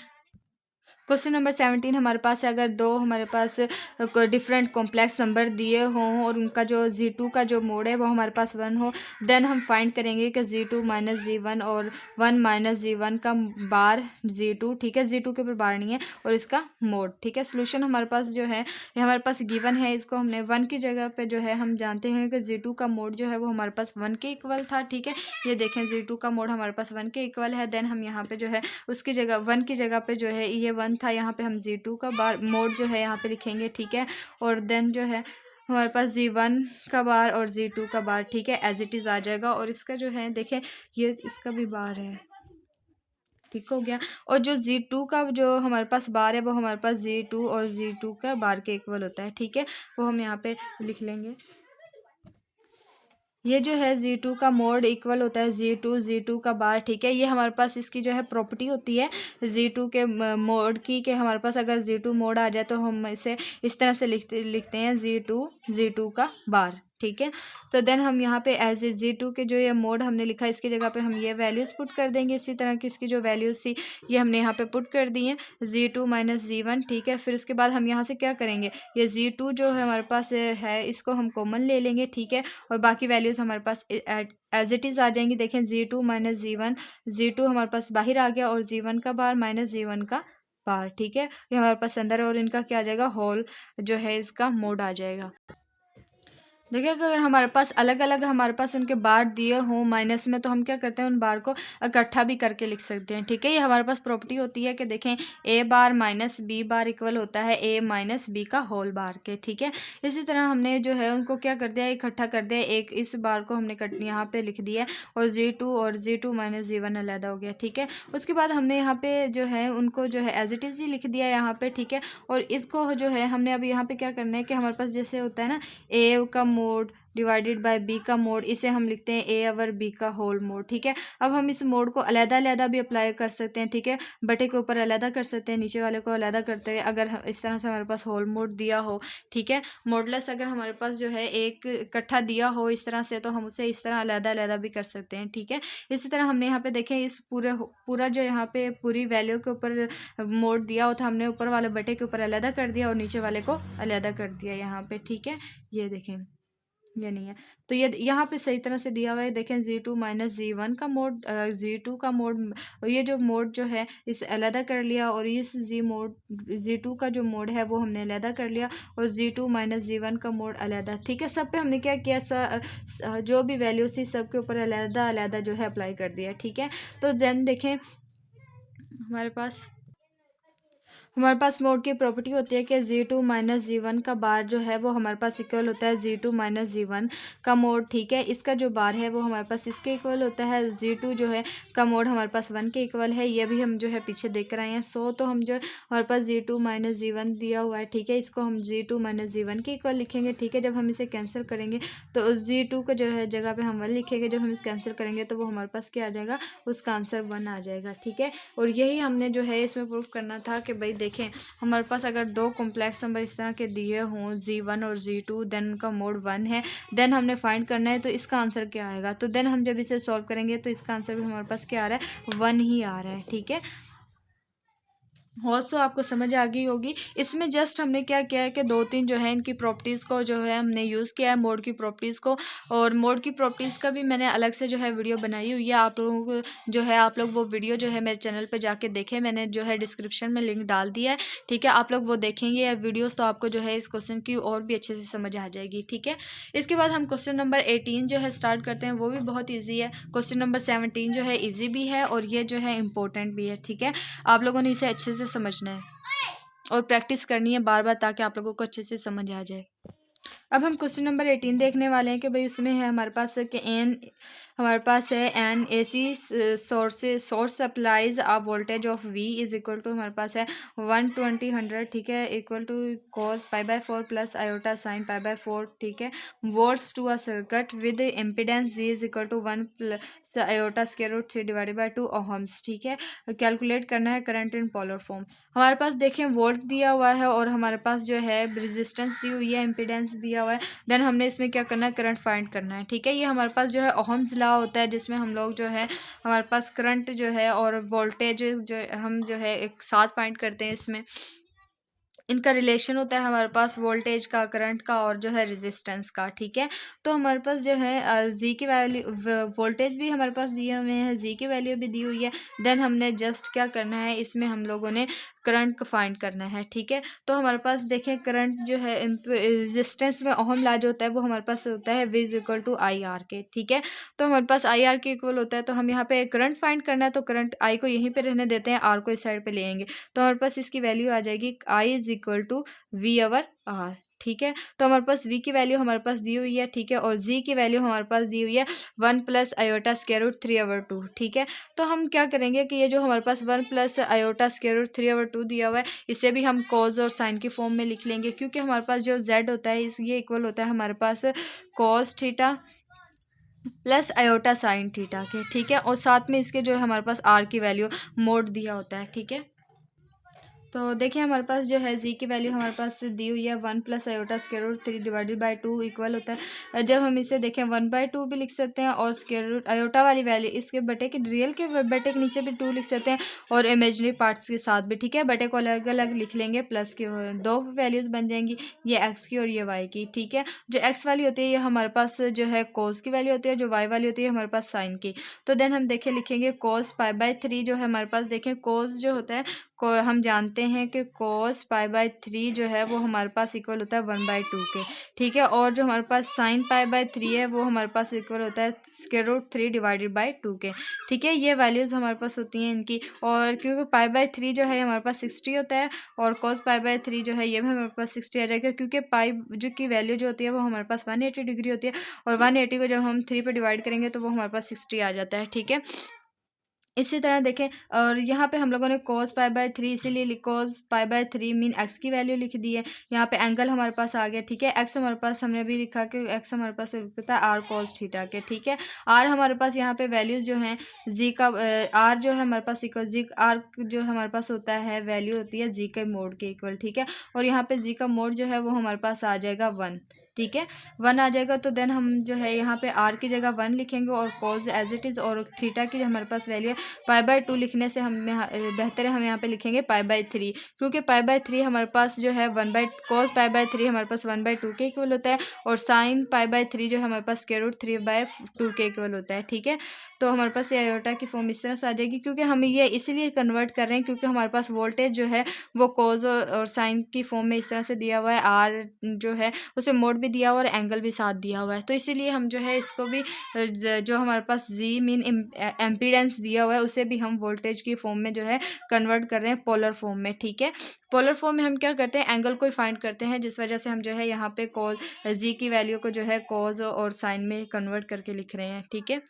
क्वेश्चन नंबर 17 हमारे पास है, अगर दो हमारे पास डिफरेंट कॉम्प्लेक्स नंबर दिए हों और उनका जो G2 का जो मोड है वो हमारे पास 1 हो, देन हम फाइंड करेंगे कि G2 माइनस G1 और 1 माइनस G1 का बार G2, ठीक है, G2 के ऊपर बार नहीं है, और इसका मोड, ठीक है। सोल्यूशन हमारे पास जो है ये हमारे पास गिवन है, इसको हमने 1 की जगह पे जो है हम जानते हैं कि G2 का मोड जो है वो हमारे पास 1 के इक्वल था, ठीक है। ये देखें G2 का मोड हमारे पास 1 के इक्वल है। देन हम यहाँ पे जो है उसकी जगह 1 की जगह पे जो है ये 1 था, यहाँ पे हम G2 का बार मोड जो है यहाँ पे लिखेंगे, ठीक है। और देन जो है हमारे पास G1 का बार और G2 का बार, ठीक है, एज इट इज़ आ जाएगा। और इसका जो है देखें ये इसका भी बार है, ठीक हो गया। और जो G2 का जो हमारे पास बार है वो हमारे पास G2 और G2 का बार के इक्वल होता है, ठीक है, वो हम यहाँ पे लिख लेंगे। ये जो है G2 का मोड इक्वल होता है G2 का बार, ठीक है। ये हमारे पास इसकी जो है प्रॉपर्टी होती है G2 के मोड की, कि हमारे पास अगर G2 मोड आ जाए तो हम इसे इस तरह से लिखते हैं G2 का बार, ठीक है। तो देन हम यहाँ पे एज ए G2 के जो ये मोड हमने लिखा है इसकी जगह पे हम ये वैल्यूज़ पुट कर देंगे। इसी तरह की इसकी जो वैल्यूज़ थी ये हमने यहाँ पे पुट कर दी हैं, G2 माइनस G1, ठीक है। फिर उसके बाद हम यहाँ से क्या करेंगे, ये G2 जो है हमारे पास है इसको हम कॉमन ले लेंगे, ठीक है। और बाकी वैल्यूज़ हमारे पास एज इट इज़ आ जाएंगी। देखें G2 माइनस G1, G2 हमारे पास बाहर आ गया और G1 का बार माइनस G1 का बार, ठीक है, ये हमारे पास अंदर है। और इनका क्या आ जाएगा, होल जो है इसका मोड आ जाएगा। देखिए अगर हमारे पास अलग अलग हमारे पास उनके बार दिए हों माइनस में, तो हम क्या करते हैं उन बार को इकट्ठा भी करके लिख सकते हैं, ठीक है। ये हमारे पास प्रॉपर्टी होती है कि देखें A bar minus B bar equal होता है A माइनस B का होल बार के, ठीक है। इसी तरह हमने जो है उनको क्या कर दिया, इकट्ठा कर दिया, एक इस बार को हमने यहाँ पे लिख दिया और G2 माइनस G1 अलहदा हो गया, ठीक है। उसके बाद हमने यहाँ पे जो है उनको जो है एज इट इज़ ही लिख दिया यहाँ पे, ठीक है। और इसको जो है हमने अब यहाँ पे क्या करना है कि हमारे पास जैसे होता है ना A का मोड डिवाइडेड बाय B का मोड, इसे हम लिखते हैं A ओवर B का होल मोड, ठीक है। अब हम इस मोड को अलग-अलग भी अप्लाई कर सकते हैं, ठीक है। बटे के ऊपर अलग कर सकते हैं, नीचे वाले को अलग करते हैं, अगर इस तरह से हमारे पास होल मोड दिया हो, ठीक है। मोडलेस अगर हमारे पास जो है एक इकट्ठा दिया हो इस तरह से, तो हम उसे इस तरह अलग भी कर सकते हैं, ठीक है। इसी तरह हमने यहाँ पे देखें इस पूरा जो यहाँ पे पूरी वैल्यू के ऊपर मोड दिया होता, हमने ऊपर वाले बटे के ऊपर अलग कर दिया और नीचे वाले को अलग कर दिया यहाँ पे, ठीक है। ये देखें ये नहीं है, तो ये यहाँ पे सही तरह से दिया हुआ है। देखें G2 माइनस G1 का मोड, G2 का मोड, ये जो मोड जो है इसे अलहदा कर लिया और इस G2 का जो मोड है वो हमने अलहदा कर लिया और G2 माइनस G1 का मोड अलहदा, ठीक है। सब पे हमने क्या किया, जो भी वैल्यूज थी सब के ऊपर अलहदा जो है अप्लाई कर दिया, ठीक है। तो देन देखें हमारे पास मोड की प्रॉपर्टी होती है कि G2 माइनस G1 का बार जो है वो हमारे पास इक्वल होता है G2 माइनस G1 का मोड, ठीक है। इसका जो बार है वो हमारे पास इसके इक्वल होता है। G2 जो है का मोड हमारे पास 1 के इक्वल है, ये भी हम जो है पीछे देख कर आए हैं। तो हम जो हमारे पास G2 माइनस G1 दिया हुआ है, ठीक है, इसको हम G2 माइनस G1 के इक्वल लिखेंगे, ठीक है। जब हम इसे कैंसिल करेंगे तो G2 को जो है जगह पे हम 1 लिखेंगे, जब हम इसे कैंसिल करेंगे तो वो हमारे पास क्या आ जाएगा, उसका आंसर 1 आ जाएगा, ठीक है। और यही हमने जो है इसमें प्रूफ करना था कि भाई देखें हमारे पास अगर दो कॉम्प्लेक्स नंबर इस तरह के दिए हों G1 और G2, देन उनका मोड 1 है, देन हमने फाइंड करना है तो इसका आंसर क्या आएगा। तो देन हम जब इसे सॉल्व करेंगे तो इसका आंसर भी हमारे पास क्या आ रहा है, 1 ही आ रहा है, ठीक है। होप तो आपको समझ आ गई होगी। इसमें जस्ट हमने क्या किया है कि 2-3 जो है इनकी प्रॉपर्टीज़ को जो है हमने यूज़ किया है, मोड की प्रॉपर्टीज़ को। और मोड की प्रॉपर्टीज़ का भी मैंने अलग से जो है वीडियो बनाई हुई है। आप लोगों को जो है आप लोग वो वीडियो जो है मेरे चैनल पे जाके देखें, मैंने जो है डिस्क्रिप्शन में लिंक डाल दिया है, ठीक है। आप लोग वो देखेंगे या वीडियोज़ तो आपको जो है इस क्वेश्चन की और भी अच्छे से समझ आ जाएगी, ठीक है। इसके बाद हम क्वेश्चन नंबर 18 जो है स्टार्ट करते हैं, वो भी बहुत ईजी है। क्वेश्चन नंबर 17 जो है ईजी भी है और ये जो है इम्पोर्टेंट भी है, ठीक है। आप लोगों ने इसे अच्छे से समझना है और प्रैक्टिस करनी है बार बार, ताकि आप लोगों को अच्छे से समझ आ जाए। अब हम क्वेश्चन नंबर 18 देखने वाले हैं कि भाई उसमें है हमारे पास कि एन हमारे पास है an A C source supplies a voltage of V is equal to हमारे पास है 120 ठीक है, equal to cos π/4 plus iota sine π/4, ठीक है, volts to a circuit with impedance Z is equal to 1 plus iota square root 3 divided by 2 ohms, ठीक है। Calculate करना है करंट इन पोलर फॉर्म। हमारे पास देखें वोल्ट दिया हुआ है और हमारे पास जो है रेजिस्टेंस दी हुई है, इम्पिडेंस दिया हुआ है। देन हमने इसमें क्या करना है, करंट फाइंड करना है, ठीक है। ये हमारे पास जो है ओहम्स लॉ होता है, जिसमें हम लोग जो है हमारे पास करंट जो है और वोल्टेज जो हम जो है एक साथ फाइंड करते हैं। इसमें इनका रिलेशन होता है हमारे पास वोल्टेज का, करंट का और जो है रेजिस्टेंस का, ठीक है। तो हमारे पास जो है जी की वैल्यू, वोल्टेज भी हमारे पास दिए हुए हैं, जी की वैल्यू भी दी हुई है। देन हमने जस्ट क्या करना है, इसमें हम लोगों ने करंट को फाइंड करना है, ठीक है। तो हमारे पास देखें करंट जो है रेजिस्टेंस में ओहम लॉ जो होता है वो हमारे पास होता है V equal to I R के, ठीक है। तो हमारे पास आई आर के इक्वल होता है, तो हम यहाँ पे करंट फाइंड करना है, तो करंट आई को यहीं पे रहने देते हैं, आर को इस साइड पे ले आएंगे। तो हमारे पास इसकी वैल्यू आ जाएगी I is equal to V over R, ठीक है। तो हमारे पास v की वैल्यू हमारे पास दी हुई है, ठीक है, और g की वैल्यू हमारे पास दी हुई है 1 प्लस आयोटा स्क्वायर रूट 3/2, ठीक है। तो हम क्या करेंगे कि ये जो हमारे पास 1 प्लस आयोटा स्क्वायर रूट 3/2 दिया हुआ है, इसे भी हम कॉज और साइन की फॉर्म में लिख लेंगे, क्योंकि हमारे पास जो z होता है इस ये इक्वल होता है हमारे पास cos theta plus iota sine theta के, ठीक है। और साथ में इसके जो है हमारे पास r की वैल्यू मोड दिया होता है, ठीक है। तो देखिए हमारे पास जो है जी की वैल्यू हमारे पास दी हुई है 1 plus iota square root 3 divided by 2 equal होता है। जब हम इसे देखें 1/2 भी लिख सकते हैं और स्क्वायर रूट आयोटा वाली वैल्यू इसके बटे के रियल के बटे के नीचे भी 2 लिख सकते हैं और इमेजनरी पार्ट्स के साथ भी, ठीक है। बटे को अलग अलग लिख लेंगे, प्लस की दो वैल्यूज़ बन जाएंगी, ये एक्स की और ये वाई की, ठीक है। जो एक्स वाली होती है ये हमारे पास जो है कोस की वैल्यू होती है, जो वाई वाली होती है हमारे पास साइन की। तो देन हम देखें लिखेंगे कोस π/3 जो है हमारे पास देखें कोस जो होता है को हम जानते हैं कि cos π/3 जो है वो हमारे पास इक्वल होता है 1/2 के, ठीक है। और जो हमारे पास sin π/3 है वो हमारे पास इक्वल होता है स्क्वायर रूट 3 डिवाइडेड बाई 2 के, ठीक है। ये वैल्यूज़ हमारे पास होती हैं इनकी। और क्योंकि π/3 जो है हमारे पास 60 होता है और cos π/3 जो है ये भी हमारे पास 60 आ जाएगा, क्योंकि पाई जो की वैल्यू जो होती है वो हमारे पास 180 डिग्री होती है और 180 को जब हम 3 पे डिवाइड करेंगे तो वो हमारे पास 60 आ जाता है, ठीक है। इसी तरह देखें और यहाँ पे हम लोगों ने cos π/3 इसीलिए cos π/3 मीन x की वैल्यू लिख दी है। यहाँ पे एंगल हमारे पास आ गया, ठीक है। x हमारे पास हमने अभी लिखा कि x हमारे पास होता है r cos थीटा के, ठीक है। r हमारे पास यहाँ पे वैल्यूज़ जो हैं z का r जो है हमारे पास इक्वल जी r जो हमारे पास होता है वैल्यू होती है z के मोड के इक्वल, ठीक है। और यहाँ पे z का मोड जो है वो हमारे पास आ जाएगा 1, ठीक है, 1 आ जाएगा। तो देन हम जो है यहाँ पे r की जगह 1 लिखेंगे और cos एज इट इज़, और थीटा की जो हमारे पास वैल्यू है π/2 लिखने से हम बेहतर है हम यहाँ पे लिखेंगे π/3, क्योंकि π/3 हमारे पास जो है cos π/3 हमारे पास 1/2 के इक्वल होता है और sin π/3 जो है हमारे पास स्क्वायर रूट 3/2 के इक्वल होता है, ठीक है। तो हमारे पास ये आयोटा की फॉर्म इस तरह से आ जाएगी, क्योंकि हम ये इसीलिए कन्वर्ट कर रहे हैं क्योंकि हमारे पास वोल्टेज जो है वो कॉज और साइन की फॉर्म में इस तरह से दिया हुआ है, आर जो है उसे मोड भी दिया हुआ और एंगल भी साथ दिया हुआ है। तो इसीलिए हम जो है इसको भी जो हमारे पास जी मीन एम्पीडेंस दिया हुआ है उसे भी हम वोल्टेज की फॉर्म में जो है कन्वर्ट कर रहे हैं पोलर फॉर्म में, ठीक है। पोलर फॉर्म में हम क्या करते हैं, एंगल को ही फाइंड करते हैं, जिस वजह से हम जो है यहाँ पे कॉज जी की वैल्यू को जो है कॉज और साइन में कन्वर्ट करके लिख रहे हैं, ठीक है।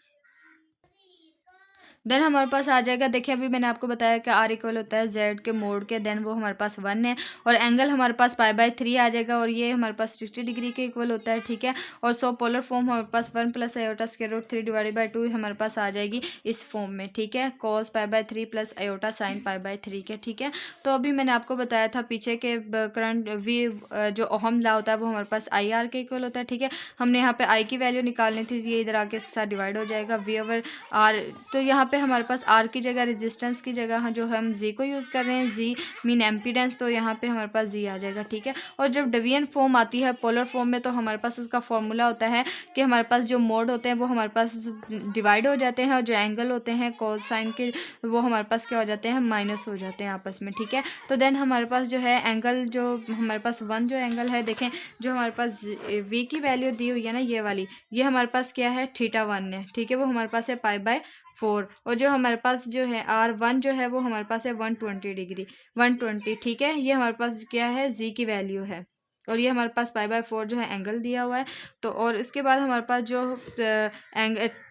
देन हमारे पास आ जाएगा, देखिए अभी मैंने आपको बताया कि आर इक्वल होता है जेड के मोड के, देन वो हमारे पास 1 है और एंगल हमारे पास π/3 आ जाएगा और ये हमारे पास 60 डिग्री के इक्वल होता है, ठीक है। और सो पोलर फॉर्म हमारे पास 1 plus iota square root 3 divided by 2 हमारे पास आ जाएगी इस फॉर्म में, ठीक है, cos π/3 प्लस आयोटा साइन π/3 के, ठीक है। तो अभी मैंने आपको बताया था पीछे के करंट वी जो ओहम लॉ होता है वो हमारे पास आई आर के इक्वल होता है, ठीक है। हमने यहाँ पे आई की वैल्यू निकालनी थी, ये इधर आके इसके साथ डिवाइड हो जाएगा वी ओवर आर। तो यहाँ पे हमारे पास आर की जगह रेजिस्टेंस की जगह जो हम जी को यूज़ कर रहे हैं, जी मीन एम्पीडेंस, तो यहाँ पे हमारे पास जी आ जाएगा, ठीक है। और जब डिवीजन फॉर्म आती है पोलर फॉर्म में, तो हमारे पास उसका फॉर्मूला होता है कि हमारे पास जो मोड होते हैं वो हमारे पास डिवाइड हो जाते हैं, और जो एंगल होते हैं कॉस साइन के वो हमारे पास क्या हो जाते हैं, माइनस हो जाते हैं आपस में, ठीक है। तो देन हमारे पास जो है एंगल, जो हमारे पास वन जो एंगल है, देखें जो हमारे पास वी की वैल्यू दी हुई है ना, ये वाली, ये हमारे पास क्या है, θ1 है, ठीक है। वो हमारे पास है π/4, और जो हमारे पास जो है R1 जो है वो हमारे पास है 120 डिग्री, 120, ठीक है। ये हमारे पास क्या है, जी की वैल्यू है, और ये हमारे पास π/4 जो है एंगल दिया हुआ है। तो और इसके बाद हमारे पास जो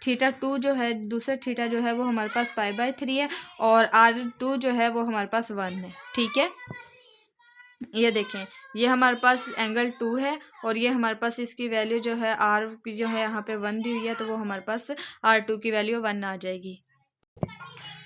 θ2 जो है, दूसरा थीटा जो है वो हमारे पास π/3 है, और R2 जो है वो हमारे पास 1 है, ठीक है। ये देखें, ये हमारे पास एंगल 2 है, और ये हमारे पास इसकी वैल्यू जो है आर की जो है यहाँ पे 1 दी हुई है, तो वो हमारे पास R2 की वैल्यू 1 आ जाएगी।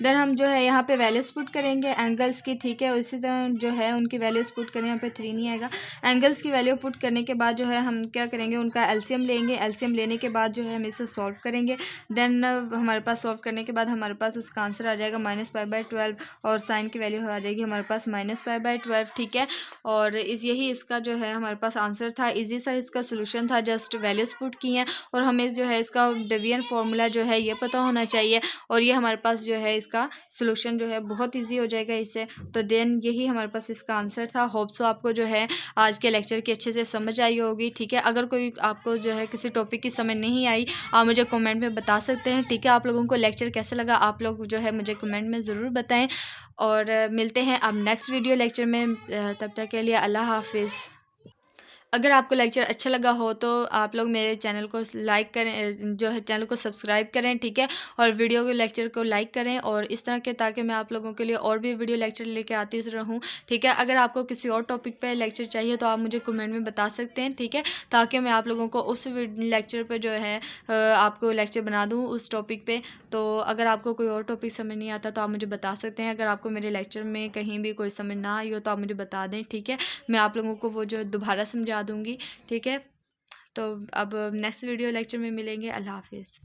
देन हम जो है यहाँ पे वैल्यूज पुट करेंगे एंगल्स की, ठीक है। इसी तरह जो है उनकी वैल्यूज पुट करें, यहाँ पे 3 नहीं आएगा। एंगल्स की वैल्यू पुट करने के बाद जो है हम क्या करेंगे, उनका एलसीएम लेंगे। एलसीएम लेने के बाद जो है हम इसे सॉल्व करेंगे। देन हमारे पास सॉल्व करने के बाद हमारे पास उसका आंसर आ जाएगा -π/12, और साइन की वैल्यू आ जाएगी हमारे पास -π/12, ठीक है। और यही इसका जो है हमारे पास आंसर था। ईजी सा इसका सोल्यूशन था, जस्ट वैल्यूज पुट की हैं, और हमें जो है इसका डिवीजन फार्मूला जो है ये पता होना चाहिए, और ये हमारे पास जो है इसका सोल्यूशन जो है बहुत इजी हो जाएगा इससे। तो देन यही हमारे पास इसका आंसर था। होप सो आपको जो है आज के लेक्चर की अच्छे से समझ आई होगी, ठीक है। अगर कोई आपको जो है किसी टॉपिक की समझ नहीं आई, आप मुझे कमेंट में बता सकते हैं, ठीक है। आप लोगों को लेक्चर कैसा लगा, आप लोग जो है मुझे कमेंट में ज़रूर बताएं, और मिलते हैं अब नेक्स्ट वीडियो लेक्चर में। तब तक के लिए अल्लाह हाफिज़। अगर आपको लेक्चर अच्छा लगा हो तो आप लोग मेरे चैनल को लाइक करें, जो है चैनल को सब्सक्राइब करें, ठीक है। और वीडियो के लेक्चर को लाइक करें, और इस तरह के, ताकि मैं आप लोगों के लिए और भी वीडियो लेक्चर लेके आती रहूं, ठीक है। अगर आपको किसी और टॉपिक पे लेक्चर चाहिए तो आप मुझे कमेंट में बता सकते हैं, ठीक है, ताकि मैं आप लोगों को उस लेक्चर पर जो है आपको लेक्चर बना दूँ उस टॉपिक पर। तो अगर आपको कोई और टॉपिक समझ नहीं आता तो आप मुझे बता सकते हैं। अगर आपको मेरे लेक्चर में कहीं भी कोई समझ ना आई हो तो आप मुझे बता दें, ठीक है। मैं आप लोगों को वो जो दोबारा समझा दूँगी, ठीक है। तो अब नेक्स्ट वीडियो लेक्चर में मिलेंगे। अल्लाह हाफिज़।